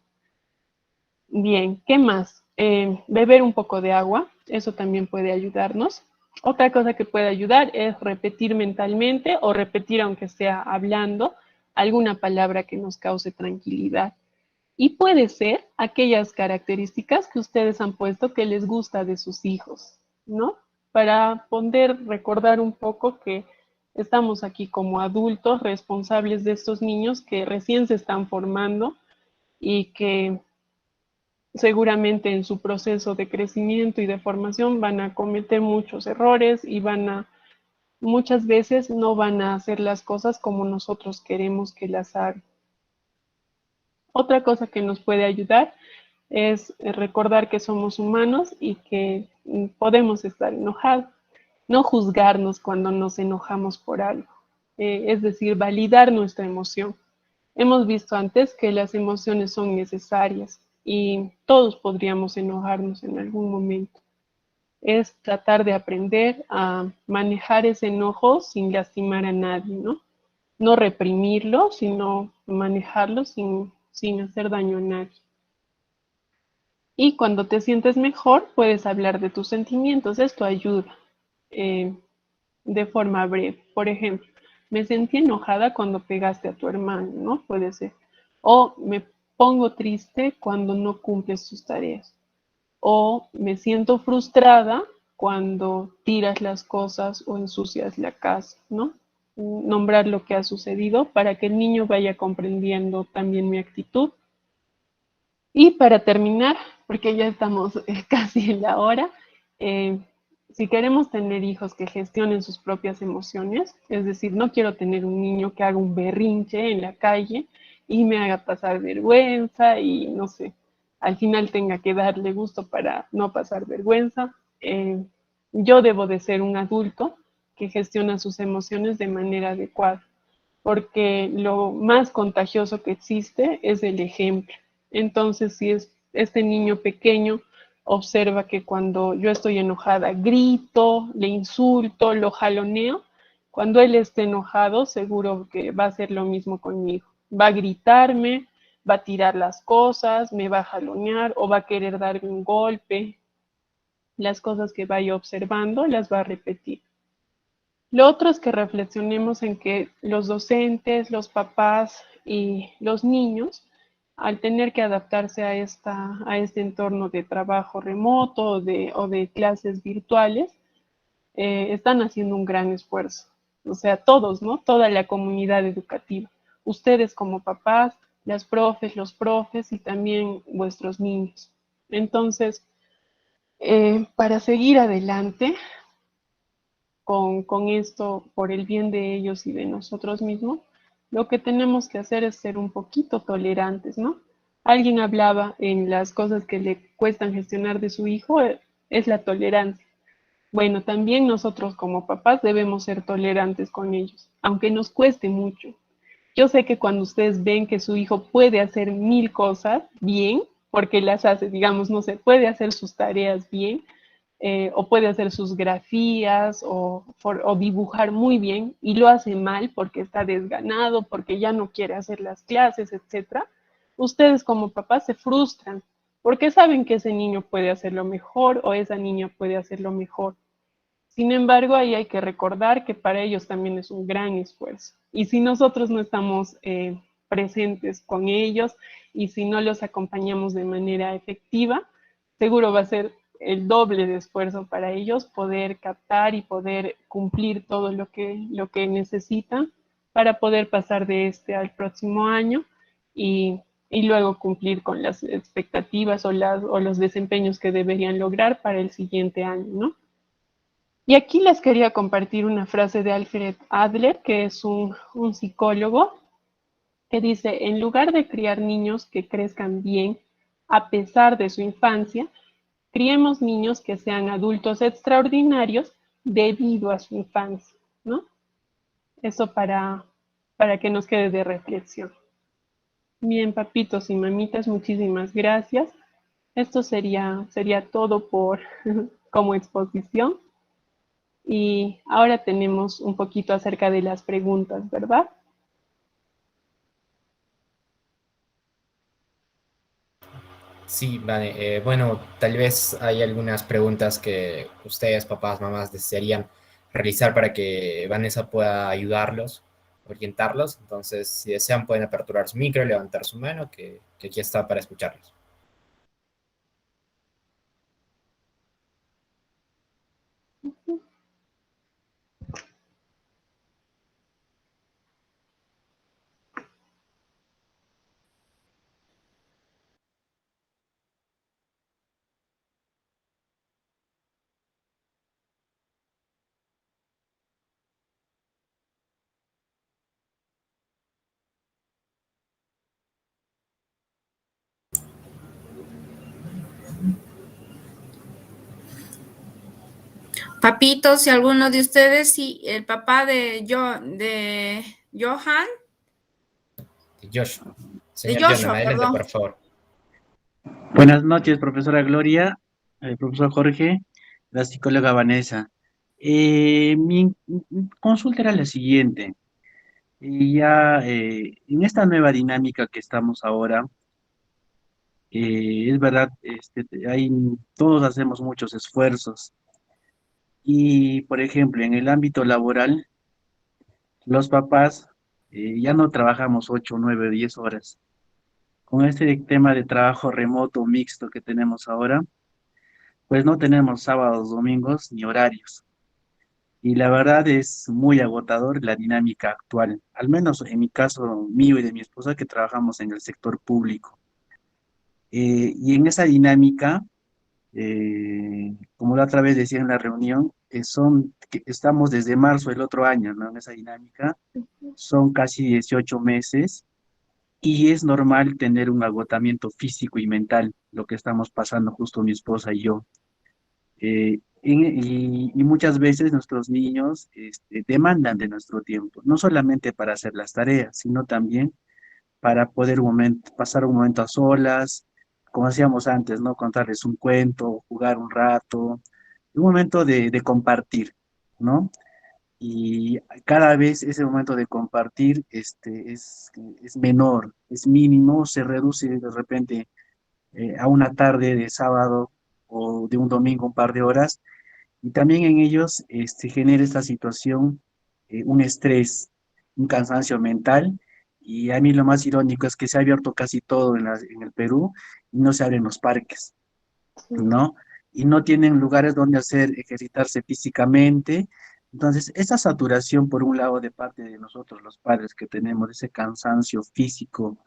Bien, ¿qué más? Beber un poco de agua, eso también puede ayudarnos. Otra cosa que puede ayudar es repetir mentalmente o repetir, aunque sea hablando, alguna palabra que nos cause tranquilidad. Y puede ser aquellas características que ustedes han puesto que les gusta de sus hijos, ¿no? Para poder recordar un poco que estamos aquí como adultos responsables de estos niños que recién se están formando y que seguramente en su proceso de crecimiento y de formación van a cometer muchos errores y muchas veces no van a hacer las cosas como nosotros queremos que las hagan. Otra cosa que nos puede ayudar es recordar que somos humanos y que podemos estar enojados. No juzgarnos cuando nos enojamos por algo, es decir, validar nuestra emoción. Hemos visto antes que las emociones son necesarias y todos podríamos enojarnos en algún momento. Es tratar de aprender a manejar ese enojo sin lastimar a nadie, ¿no? No reprimirlo, sino manejarlo sin hacer daño a nadie. Y cuando te sientes mejor, puedes hablar de tus sentimientos. Esto ayuda de forma breve. Por ejemplo, me sentí enojada cuando pegaste a tu hermano, ¿no? Puede ser. O me pongo triste cuando no cumples tus tareas. O me siento frustrada cuando tiras las cosas o ensucias la casa, ¿no? Nombrar lo que ha sucedido para que el niño vaya comprendiendo también mi actitud. Y para terminar, porque ya estamos casi en la hora, eh, si queremos tener hijos que gestionen sus propias emociones, es decir, no quiero tener un niño que haga un berrinche en la calle y me haga pasar vergüenza y no sé, al final tenga que darle gusto para no pasar vergüenza. Yo debo de ser un adulto que gestiona sus emociones de manera adecuada, porque lo más contagioso que existe es el ejemplo. Entonces, si es este niño pequeño observa que cuando yo estoy enojada grito, le insulto, lo jaloneo, cuando él esté enojado seguro que va a hacer lo mismo conmigo. Va a gritarme, va a tirar las cosas, me va a jalonear o va a querer darme un golpe. Las cosas que vaya observando las va a repetir. Lo otro es que reflexionemos en que los docentes, los papás y los niños, al tener que adaptarse a este entorno de trabajo remoto o de clases virtuales, están haciendo un gran esfuerzo. O sea, todos, ¿no? Toda la comunidad educativa. Ustedes como papás, las profes, los profes y también vuestros niños. Entonces, para seguir adelante, con esto por el bien de ellos y de nosotros mismos, lo que tenemos que hacer es ser un poquito tolerantes, ¿no? Alguien hablaba en las cosas que le cuestan gestionar de su hijo, es la tolerancia. Bueno, también nosotros como papás debemos ser tolerantes con ellos, aunque nos cueste mucho. Yo sé que cuando ustedes ven que su hijo puede hacer 1000 cosas bien, porque las hace, digamos, no sé, puede hacer sus tareas bien, o puede hacer sus grafías o dibujar muy bien y lo hace mal porque está desganado, porque ya no quiere hacer las clases, etcétera. Ustedes como papás se frustran porque saben que ese niño puede hacerlo mejor o esa niña puede hacerlo mejor. Sin embargo, ahí hay que recordar que para ellos también es un gran esfuerzo. Y si nosotros no estamos presentes con ellos y si no los acompañamos de manera efectiva, seguro va a ser el doble de esfuerzo para ellos poder captar y poder cumplir todo lo que necesitan para poder pasar de este al próximo año y luego cumplir con las expectativas o los desempeños que deberían lograr para el siguiente año, ¿no? Y aquí les quería compartir una frase de Alfred Adler, que es un psicólogo, que dice, en lugar de criar niños que crezcan bien a pesar de su infancia, criemos niños que sean adultos extraordinarios debido a su infancia, ¿no? Eso para que nos quede de reflexión. Bien, papitos y mamitas, muchísimas gracias. Esto sería todo por como exposición. Y ahora tenemos un poquito acerca de las preguntas, ¿verdad? Sí, vale. Bueno, tal vez hay algunas preguntas que ustedes, papás, mamás, desearían realizar para que Vanessa pueda ayudarlos, orientarlos. Entonces, si desean, pueden aperturar su micro, levantar su mano, que aquí está para escucharlos. Papitos, si alguno de ustedes, sí, el papá de Johan, Joshua. de Señor John, Joshua, adelante, perdón. por favor. Buenas noches, profesora Gloria, profesor Jorge, la psicóloga Vanessa. Mi consulta era la siguiente. En esta nueva dinámica que estamos ahora, es verdad, todos hacemos muchos esfuerzos y, por ejemplo, en el ámbito laboral, los papás ya no trabajamos 8, 9, 10 horas. Con este tema de trabajo remoto mixto que tenemos ahora, pues no tenemos sábados, domingos ni horarios. Y la verdad es muy agotador la dinámica actual, al menos en mi caso mío y de mi esposa que trabajamos en el sector público. Y en esa dinámica, como la otra vez decía en la reunión, que estamos desde marzo del otro año, ¿no? En esa dinámica, son casi 18 meses y es normal tener un agotamiento físico y mental, lo que estamos pasando justo mi esposa y yo. Y muchas veces nuestros niños demandan de nuestro tiempo, no solamente para hacer las tareas, sino también para poder pasar un momento a solas, como hacíamos antes, ¿no? Contarles un cuento, jugar un rato, un momento de compartir, ¿no? Y cada vez ese momento de compartir es menor, es mínimo, se reduce de repente a una tarde de sábado o de un domingo un par de horas, y también en ellos genera esta situación un estrés, un cansancio mental, y a mí lo más irónico es que se ha abierto casi todo en el Perú y no se abren los parques, ¿no? Y no tienen lugares donde ejercitarse físicamente. Entonces, esa saturación, por un lado, de parte de nosotros, los padres, que tenemos ese cansancio físico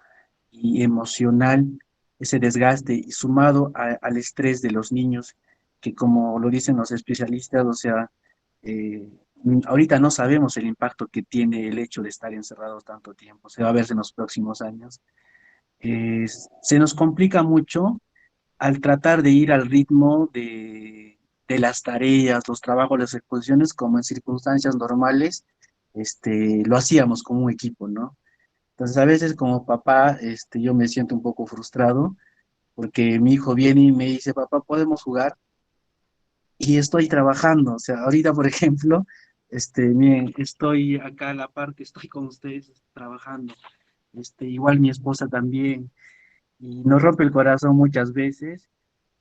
y emocional, ese desgaste, y sumado al estrés de los niños, que como lo dicen los especialistas, o sea, eh, ahorita no sabemos el impacto que tiene el hecho de estar encerrados tanto tiempo, se va a ver en los próximos años. Se nos complica mucho al tratar de ir al ritmo de las tareas, los trabajos, las exposiciones, como en circunstancias normales, lo hacíamos como un equipo, ¿no? Entonces, a veces como papá, yo me siento un poco frustrado porque mi hijo viene y me dice, papá, ¿podemos jugar? Y estoy trabajando. O sea, ahorita, por ejemplo, miren, estoy acá a la par que estoy con ustedes trabajando. Igual mi esposa también. Y nos rompe el corazón muchas veces.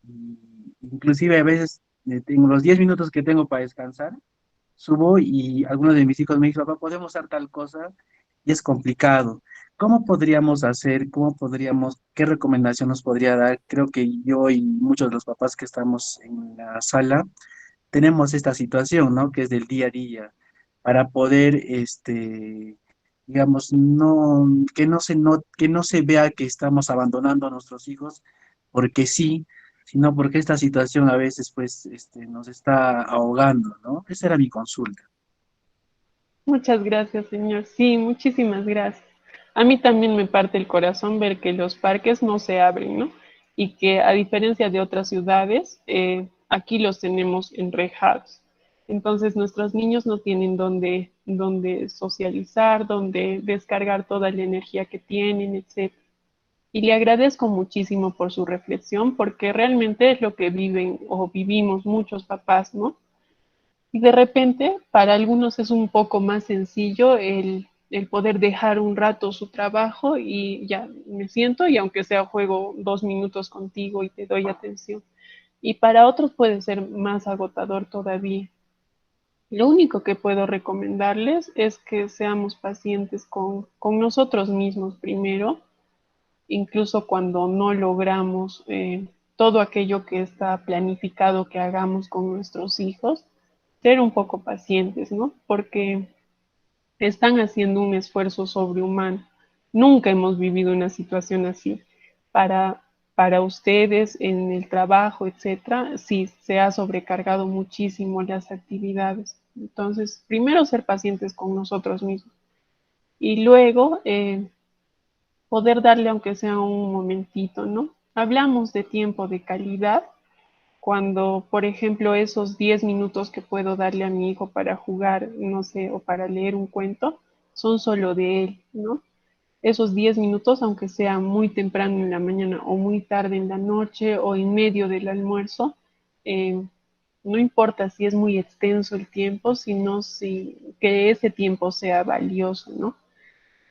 Y inclusive a veces tengo los 10 minutos que tengo para descansar, subo y algunos de mis hijos me dicen, papá, ¿podemos hacer tal cosa? Y es complicado. ¿Cómo podríamos hacer? ¿Qué recomendación nos podría dar? Creo que yo y muchos de los papás que estamos en la sala tenemos esta situación, ¿no? Que es del día a día, para poder, digamos, que no se vea que estamos abandonando a nuestros hijos, porque sí, sino porque esta situación a veces, pues, nos está ahogando, ¿no? Esa era mi consulta. Muchas gracias, señor. Sí, muchísimas gracias. A mí también me parte el corazón ver que los parques no se abren, ¿no? Y que a diferencia de otras ciudades, aquí los tenemos enrejados. Entonces nuestros niños no tienen donde socializar, donde descargar toda la energía que tienen, etc. Y le agradezco muchísimo por su reflexión, porque realmente es lo que viven o vivimos muchos papás, ¿no? Y de repente, para algunos es un poco más sencillo el poder dejar un rato su trabajo y ya me siento y aunque sea juego 2 minutos contigo y te doy atención. Y para otros puede ser más agotador todavía. Lo único que puedo recomendarles es que seamos pacientes con nosotros mismos primero, incluso cuando no logramos todo aquello que está planificado que hagamos con nuestros hijos, ser un poco pacientes, ¿no? Porque están haciendo un esfuerzo sobrehumano. Nunca hemos vivido una situación así. Para, para ustedes en el trabajo, etcétera, sí, se ha sobrecargado muchísimo las actividades. Entonces, primero ser pacientes con nosotros mismos y luego poder darle aunque sea un momentito, ¿no? Hablamos de tiempo de calidad cuando, por ejemplo, esos 10 minutos que puedo darle a mi hijo para jugar, no sé, o para leer un cuento, son solo de él, ¿no? Esos 10 minutos, aunque sea muy temprano en la mañana o muy tarde en la noche o en medio del almuerzo, eh, no importa si es muy extenso el tiempo, sino que ese tiempo sea valioso, ¿no?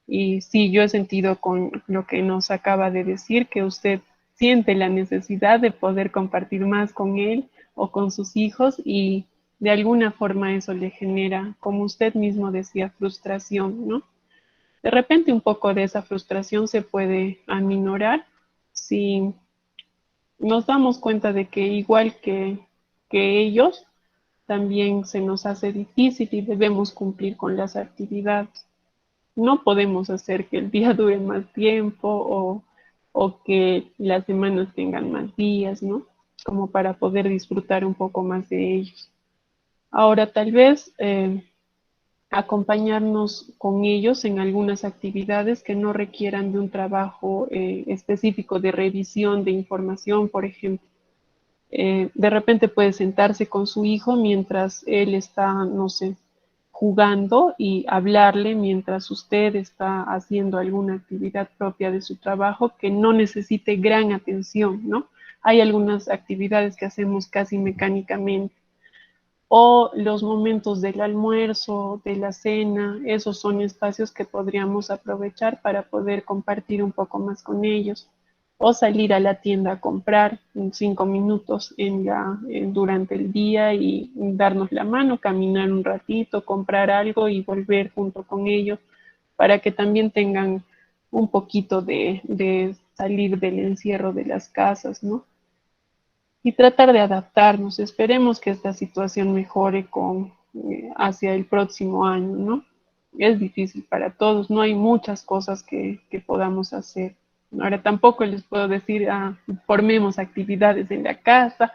Y sí, yo he sentido con lo que nos acaba de decir, que usted siente la necesidad de poder compartir más con él o con sus hijos y de alguna forma eso le genera, como usted mismo decía, frustración, ¿no? De repente un poco de esa frustración se puede aminorar si nos damos cuenta de que igual que ellos, también se nos hace difícil y debemos cumplir con las actividades. No podemos hacer que el día dure más tiempo o que las semanas tengan más días, ¿no? Como para poder disfrutar un poco más de ellos. Ahora, tal vez acompañarnos con ellos en algunas actividades que no requieran de un trabajo específico de revisión de información, por ejemplo. De repente puede sentarse con su hijo mientras él está, no sé, jugando y hablarle mientras usted está haciendo alguna actividad propia de su trabajo que no necesite gran atención, ¿no? Hay algunas actividades que hacemos casi mecánicamente. O los momentos del almuerzo, de la cena, esos son espacios que podríamos aprovechar para poder compartir un poco más con ellos. O salir a la tienda a comprar 5 minutos durante el día y darnos la mano, caminar un ratito, comprar algo y volver junto con ellos para que también tengan un poquito de salir del encierro de las casas, ¿no? Y tratar de adaptarnos. Esperemos que esta situación mejore hacia el próximo año, ¿no? Es difícil para todos, no hay muchas cosas que podamos hacer. Ahora tampoco les puedo decir, formemos actividades en la casa,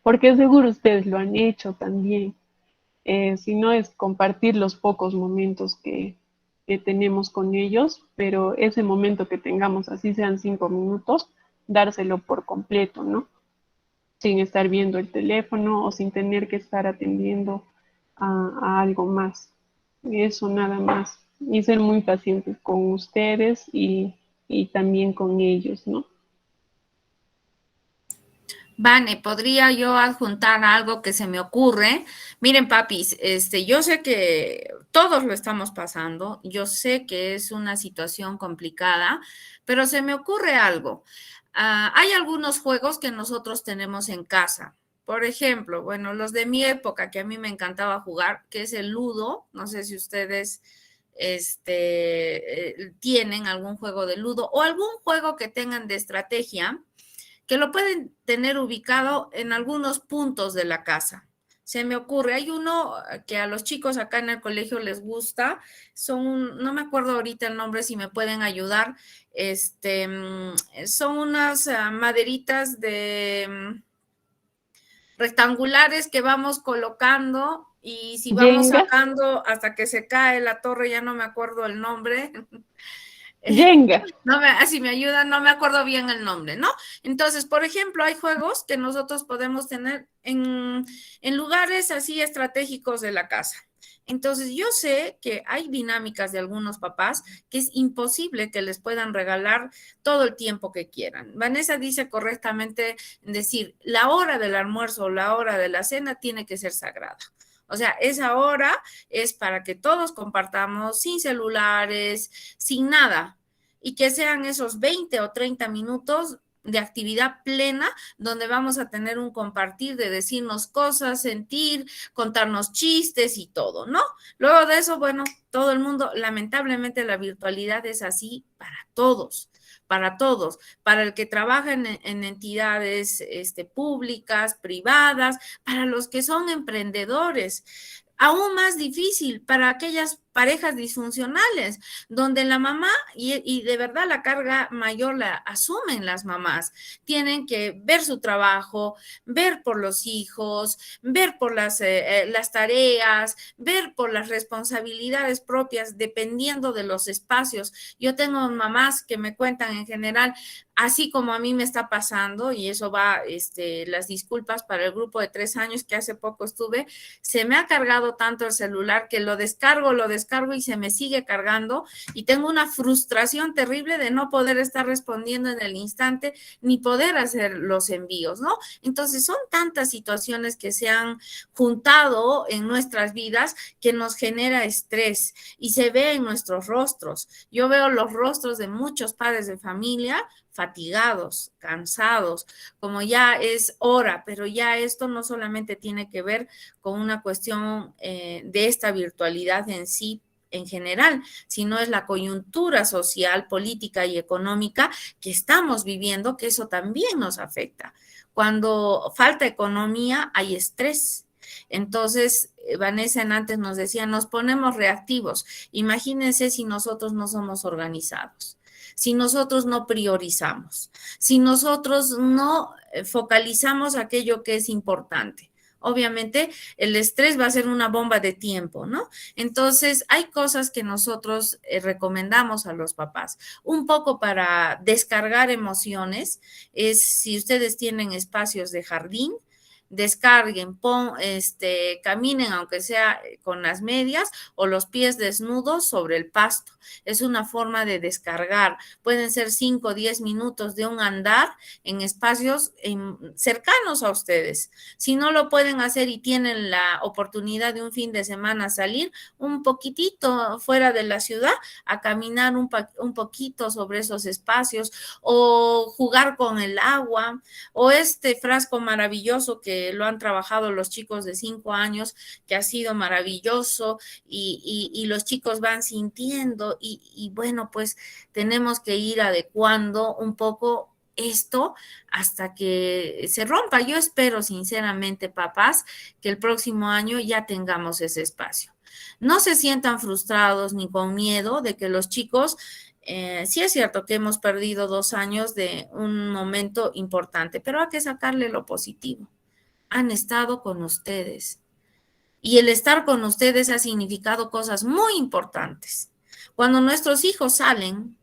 porque seguro ustedes lo han hecho también. Si no es compartir los pocos momentos que tenemos con ellos, pero ese momento que tengamos, así sean 5 minutos, dárselo por completo, ¿no? Sin estar viendo el teléfono o sin tener que estar atendiendo a algo más. Eso nada más. Y ser muy pacientes con ustedes y también con ellos, ¿no? Vane, ¿podría yo adjuntar algo que se me ocurre? Miren, papis, yo sé que todos lo estamos pasando, yo sé que es una situación complicada, pero se me ocurre algo. Hay algunos juegos que nosotros tenemos en casa. Por ejemplo, bueno, los de mi época que a mí me encantaba jugar, que es el Ludo. No sé si ustedes tienen algún juego de Ludo o algún juego que tengan de estrategia que lo pueden tener ubicado en algunos puntos de la casa. Se me ocurre, hay uno que a los chicos acá en el colegio les gusta, no me acuerdo ahorita el nombre, si me pueden ayudar, son unas maderitas rectangulares que vamos colocando y si vamos Jenga, sacando hasta que se cae la torre, ya no me acuerdo el nombre. Jenga. Si me ayudan, no me acuerdo bien el nombre, ¿no? Entonces, por ejemplo, hay juegos que nosotros podemos tener en lugares así estratégicos de la casa. Entonces, yo sé que hay dinámicas de algunos papás que es imposible que les puedan regalar todo el tiempo que quieran. Vanessa dice correctamente decir, la hora del almuerzo o la hora de la cena tiene que ser sagrada. O sea, esa hora es para que todos compartamos sin celulares, sin nada, y que sean esos 20 o 30 minutos de actividad plena donde vamos a tener un compartir de decirnos cosas, sentir, contarnos chistes y todo, ¿no? Luego de eso, bueno, todo el mundo, lamentablemente la virtualidad es así para todos. Para el que trabaja en entidades públicas, privadas, para los que son emprendedores. Aún más difícil para aquellas parejas disfuncionales, donde la mamá, y de verdad la carga mayor la asumen las mamás, tienen que ver su trabajo, ver por los hijos, ver por las tareas, ver por las responsabilidades propias, dependiendo de los espacios. Yo tengo mamás que me cuentan en general, así como a mí me está pasando, y eso va, las disculpas para el grupo de 3 años que hace poco estuve, se me ha cargado tanto el celular que lo descargo descargo y se me sigue cargando y tengo una frustración terrible de no poder estar respondiendo en el instante ni poder hacer los envíos, ¿no? Entonces son tantas situaciones que se han juntado en nuestras vidas que nos genera estrés y se ve en nuestros rostros. Yo veo los rostros de muchos padres de familia fatigados, cansados, como ya es hora, pero ya esto no solamente tiene que ver con una cuestión de esta virtualidad en sí, en general, sino es la coyuntura social, política y económica que estamos viviendo, que eso también nos afecta. Cuando falta economía, hay estrés. Entonces, Vanessa antes nos decía, nos ponemos reactivos. Imagínense si nosotros no somos organizados, si nosotros no priorizamos, si nosotros no focalizamos aquello que es importante. Obviamente el estrés va a ser una bomba de tiempo, ¿no? Entonces hay cosas que nosotros recomendamos a los papás. Un poco para descargar emociones es si ustedes tienen espacios de jardín, descarguen, caminen aunque sea con las medias o los pies desnudos sobre el pasto. Es una forma de descargar. Pueden ser 5 o 10 minutos de un andar en espacios cercanos a ustedes. Si no lo pueden hacer y tienen la oportunidad de un fin de semana salir un poquitito fuera de la ciudad a caminar un poquito sobre esos espacios o jugar con el agua o este frasco maravilloso que lo han trabajado los chicos de 5 años, que ha sido maravilloso y los chicos van sintiendo y bueno, pues tenemos que ir adecuando un poco esto hasta que se rompa. Yo espero sinceramente, papás, que el próximo año ya tengamos ese espacio. No se sientan frustrados ni con miedo de que los chicos, sí es cierto que hemos perdido 2 años de un momento importante, pero hay que sacarle lo positivo. Han estado con ustedes y el estar con ustedes ha significado cosas muy importantes. Cuando nuestros hijos salen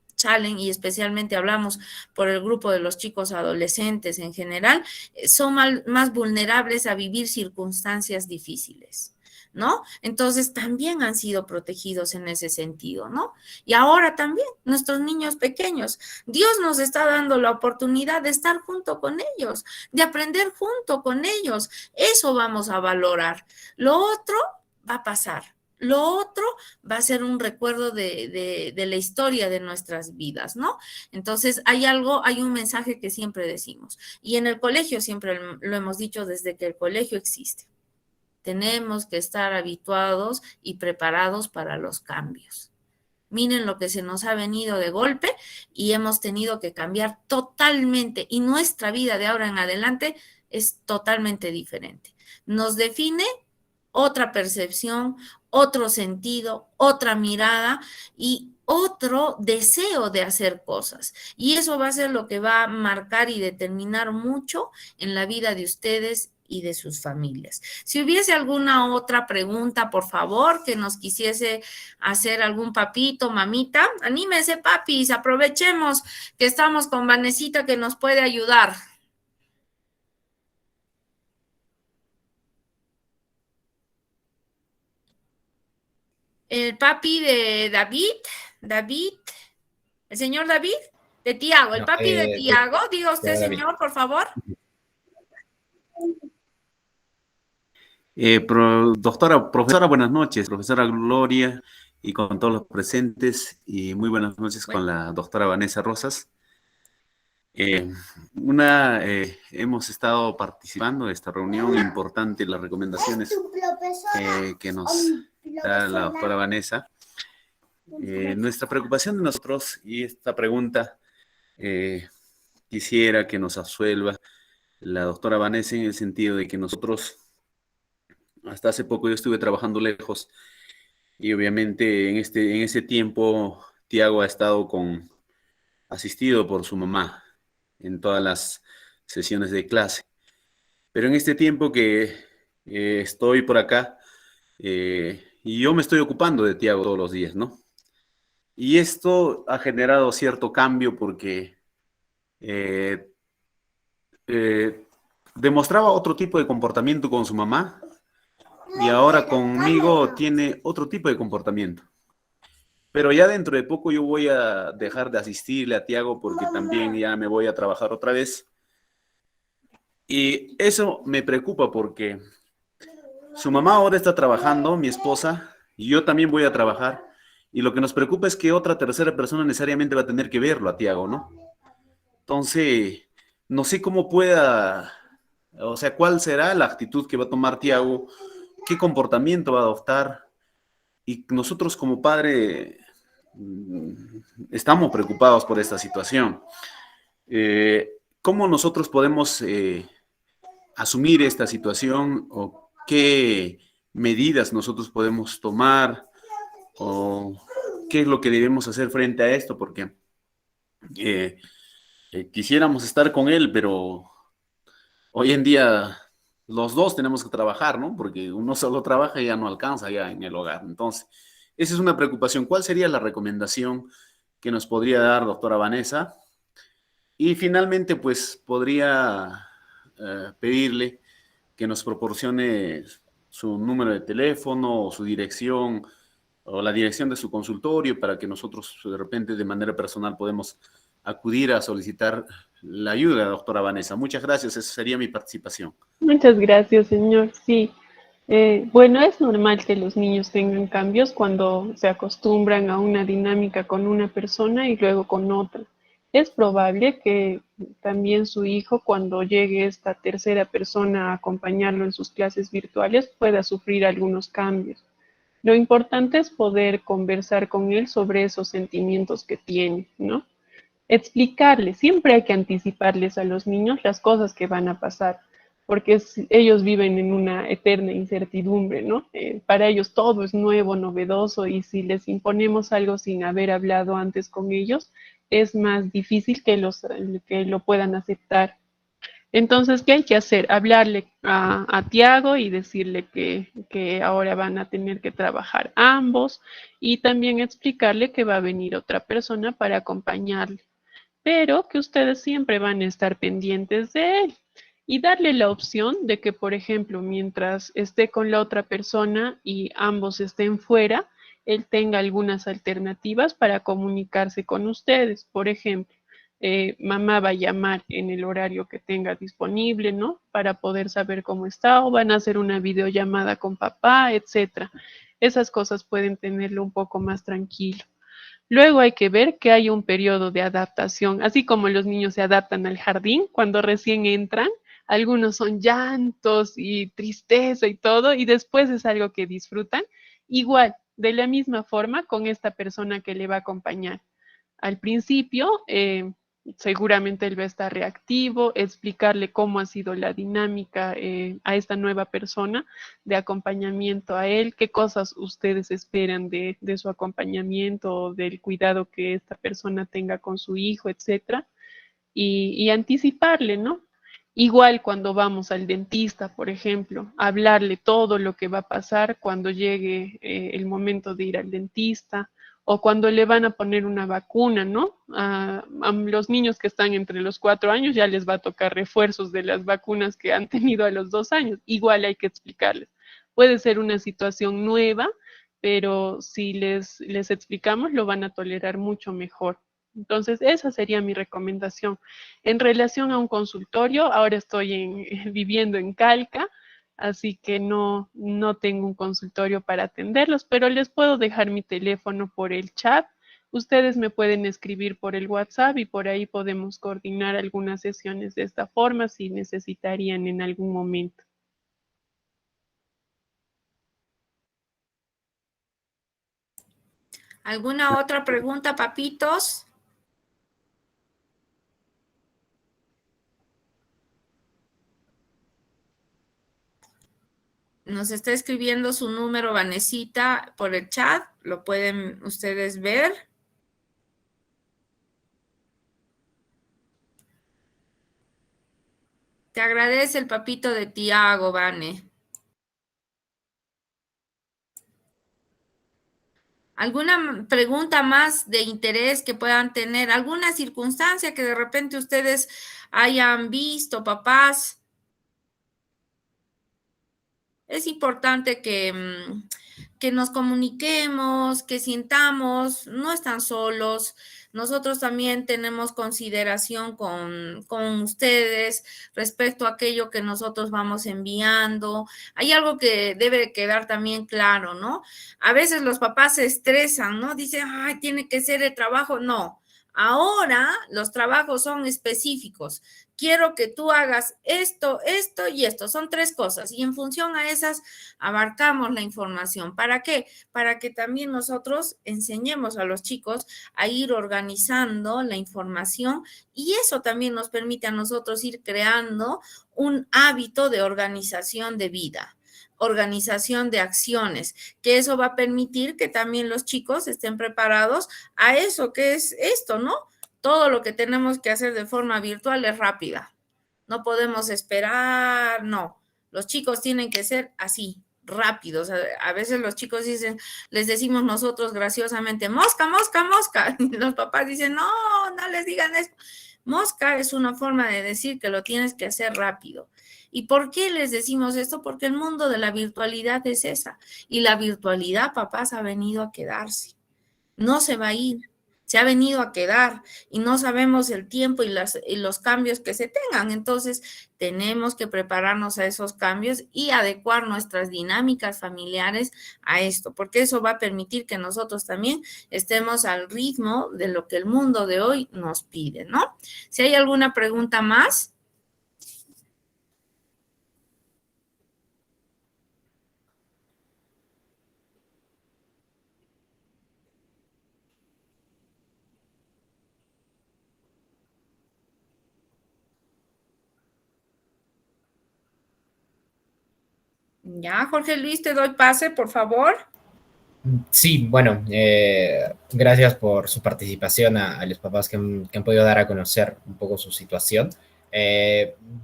y especialmente hablamos por el grupo de los chicos adolescentes en general, son más vulnerables a vivir circunstancias difíciles, ¿no? Entonces también han sido protegidos en ese sentido, ¿no? Y ahora también nuestros niños pequeños, Dios nos está dando la oportunidad de estar junto con ellos, de aprender junto con ellos. Eso vamos a valorar. Lo otro va a pasar. Lo otro va a ser un recuerdo de la historia de nuestras vidas, ¿no? Entonces hay un mensaje que siempre decimos y en el colegio siempre lo hemos dicho desde que el colegio existe. Tenemos que estar habituados y preparados para los cambios. Miren lo que se nos ha venido de golpe y hemos tenido que cambiar totalmente y nuestra vida de ahora en adelante es totalmente diferente. Nos define otra percepción, otro sentido, otra mirada y otro deseo de hacer cosas. Y eso va a ser lo que va a marcar y determinar mucho en la vida de ustedes y de sus familias. Si hubiese alguna otra pregunta, por favor, que nos quisiese hacer algún papito, mamita, anímese, papis, aprovechemos que estamos con Vanesita que nos puede ayudar. El papi de David, el señor David, de Tiago, el papi de Tiago, diga usted, señor, por favor. Profesora, buenas noches, profesora Gloria y con todos los presentes y muy buenas noches con la doctora Vanessa Rosas. Hemos estado participando de esta reunión importante, las recomendaciones que nos da la doctora Vanessa. Nuestra preocupación de nosotros y esta pregunta quisiera que nos absuelva la doctora Vanessa en el sentido de que nosotros hasta hace poco yo estuve trabajando lejos y obviamente en ese tiempo Tiago ha estado asistido por su mamá en todas las sesiones de clase. Pero en este tiempo que estoy por acá y yo me estoy ocupando de Tiago todos los días, ¿no? Y esto ha generado cierto cambio porque demostraba otro tipo de comportamiento con su mamá y ahora conmigo tiene otro tipo de comportamiento. pero ya dentro de poco yo voy a dejar de asistirle a Tiago porque también ya me voy a trabajar otra vez. Y eso me preocupa porque su mamá ahora está trabajando, mi esposa, y yo también voy a trabajar. Y lo que nos preocupa es que otra tercera persona necesariamente va a tener que verlo a Tiago, ¿no? Entonces, no sé cómo pueda, o sea, cuál será la actitud que va a tomar Tiago, qué comportamiento va a adoptar. Y nosotros como padre estamos preocupados por esta situación. ¿Cómo nosotros podemos asumir esta situación o qué medidas nosotros podemos tomar o qué es lo que debemos hacer frente a esto? Porque eh, quisiéramos estar con él, pero hoy en día los dos tenemos que trabajar, ¿no? Porque uno solo trabaja y ya no alcanza ya en el hogar. Entonces, esa es una preocupación. ¿Cuál sería la recomendación que nos podría dar, doctora Vanessa? Y finalmente, pues podría pedirle que nos proporcione su número de teléfono o su dirección o la dirección de su consultorio para que nosotros de repente de manera personal podemos acudir a solicitar la ayuda, doctora Vanessa. Muchas gracias, esa sería mi participación. Muchas gracias, señor. Sí, bueno, es normal que los niños tengan cambios cuando se acostumbran a una dinámica con una persona y luego con otra. Es probable que también su hijo, cuando llegue esta tercera persona a acompañarlo en sus clases virtuales, pueda sufrir algunos cambios. Lo importante es poder conversar con él sobre esos sentimientos que tiene, ¿no? Explicarles, siempre hay que anticiparles a los niños las cosas que van a pasar, porque ellos viven en una eterna incertidumbre, ¿no? Para ellos todo es nuevo, novedoso, y si les imponemos algo sin haber hablado antes con ellos, es más difícil que lo puedan aceptar. Entonces, ¿qué hay que hacer? Hablarle a Tiago y decirle que ahora van a tener que trabajar ambos y también explicarle que va a venir otra persona para acompañarle, pero que ustedes siempre van a estar pendientes de él y darle la opción de que, por ejemplo, mientras esté con la otra persona y ambos estén fuera, él tenga algunas alternativas para comunicarse con ustedes. Por ejemplo, mamá va a llamar en el horario que tenga disponible, ¿no? Para poder saber cómo está, o van a hacer una videollamada con papá, etcétera. Esas cosas pueden tenerlo un poco más tranquilo. Luego hay que ver que hay un periodo de adaptación, así como los niños se adaptan al jardín cuando recién entran. Algunos son llantos y tristeza y todo, y después es algo que disfrutan. Igual, de la misma forma con esta persona que le va a acompañar. Al principio, seguramente él va a estar reactivo, explicarle cómo ha sido la dinámica a esta nueva persona de acompañamiento a él, qué cosas ustedes esperan de su acompañamiento, del cuidado que esta persona tenga con su hijo, etcétera, y anticiparle, ¿no? Igual cuando vamos al dentista, por ejemplo, hablarle todo lo que va a pasar cuando llegue el momento de ir al dentista o cuando le van a poner una vacuna, ¿no? A los niños que están entre los 4 años ya les va a tocar refuerzos de las vacunas que han tenido a los 2 años. Igual hay que explicarles. Puede ser una situación nueva, pero si les explicamos lo van a tolerar mucho mejor. Entonces, esa sería mi recomendación. En relación a un consultorio, ahora estoy viviendo en Calca, así que no tengo un consultorio para atenderlos, pero les puedo dejar mi teléfono por el chat. Ustedes me pueden escribir por el WhatsApp y por ahí podemos coordinar algunas sesiones de esta forma si necesitarían en algún momento. ¿Alguna otra pregunta, papitos? Nos está escribiendo su número, Vanesita, por el chat. Lo pueden ustedes ver. Te agradece el papito de Tiago, Vane. ¿Alguna pregunta más de interés que puedan tener? ¿Alguna circunstancia que de repente ustedes hayan visto, papás? Es importante que nos comuniquemos, que sintamos, no están solos. Nosotros también tenemos consideración con ustedes respecto a aquello que nosotros vamos enviando. Hay algo que debe quedar también claro, ¿no? A veces los papás se estresan, ¿no? Dicen, ay, tiene que ser el trabajo. No, ahora los trabajos son específicos. Quiero que tú hagas esto, esto y esto. Son 3 cosas y en función a esas abarcamos la información. ¿Para qué? Para que también nosotros enseñemos a los chicos a ir organizando la información y eso también nos permite a nosotros ir creando un hábito de organización de vida, organización de acciones, que eso va a permitir que también los chicos estén preparados a eso que es esto, ¿no? Todo lo que tenemos que hacer de forma virtual es rápida. No podemos esperar, no. Los chicos tienen que ser así, rápidos. A veces los chicos dicen, les decimos nosotros graciosamente, mosca, mosca, mosca. Y los papás dicen, no, no les digan eso. Mosca es una forma de decir que lo tienes que hacer rápido. ¿Y por qué les decimos esto? Porque el mundo de la virtualidad es esa. Y la virtualidad, papás, ha venido a quedarse. No se va a ir. Se ha venido a quedar y no sabemos el tiempo y los cambios que se tengan. Entonces, tenemos que prepararnos a esos cambios y adecuar nuestras dinámicas familiares a esto, porque eso va a permitir que nosotros también estemos al ritmo de lo que el mundo de hoy nos pide, ¿no? Si hay alguna pregunta más. Ya, Jorge Luis, te doy pase, por favor. Sí, bueno, gracias por su participación a los papás que han podido dar a conocer un poco su situación.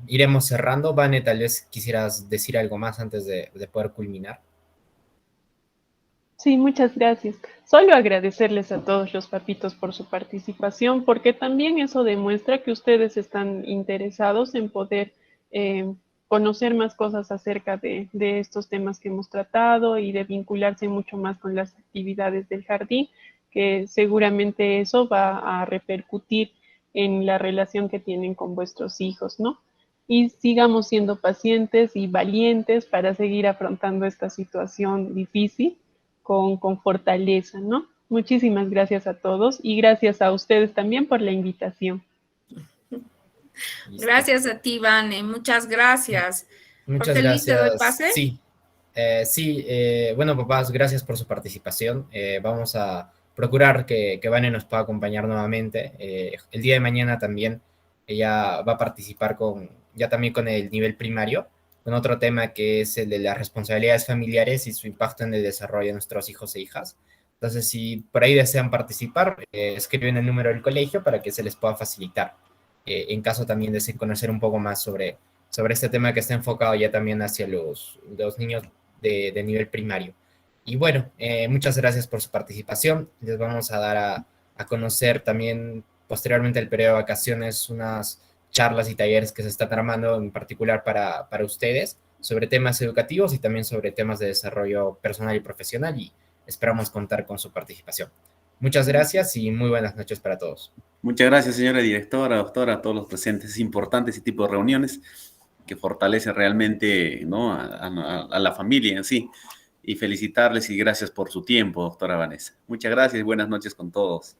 Iremos cerrando. Vane, tal vez quisieras decir algo más antes de poder culminar. Sí, muchas gracias. Solo agradecerles a todos los papitos por su participación, porque también eso demuestra que ustedes están interesados en poder conocer más cosas acerca de estos temas que hemos tratado y de vincularse mucho más con las actividades del jardín, que seguramente eso va a repercutir en la relación que tienen con vuestros hijos, ¿no? Y sigamos siendo pacientes y valientes para seguir afrontando esta situación difícil con fortaleza, ¿no? Muchísimas gracias a todos y gracias a ustedes también por la invitación. Listo. Gracias a ti, Vane, muchas gracias. Muchas Jorge Luis, ¿te doy gracias. pase? Sí, bueno, papás, gracias por su participación. Vamos a procurar que Vane nos pueda acompañar nuevamente. El día de mañana también ella va a participar también con el nivel primario, con otro tema que es el de las responsabilidades familiares y su impacto en el desarrollo de nuestros hijos e hijas. Entonces, si por ahí desean participar, escriben el número del colegio para que se les pueda facilitar. En caso también deseen conocer un poco más sobre este tema que está enfocado ya también hacia los niños de nivel primario. Y bueno, muchas gracias por su participación. Les vamos a dar a conocer también posteriormente al periodo de vacaciones unas charlas y talleres que se están armando en particular para ustedes sobre temas educativos y también sobre temas de desarrollo personal y profesional y esperamos contar con su participación. Muchas gracias y muy buenas noches para todos. Muchas gracias, señora directora, doctora, a todos los presentes. Es importante ese tipo de reuniones que fortalecen realmente, ¿no?, a la familia en sí. Y felicitarles y gracias por su tiempo, doctora Vanessa. Muchas gracias y buenas noches con todos.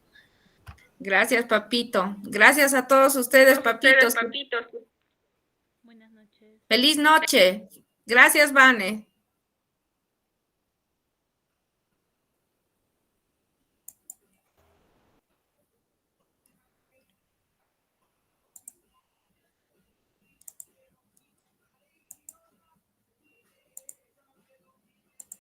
Gracias, papito. Gracias a todos ustedes, papitos. Buenas noches. Feliz noche. Gracias, Vane.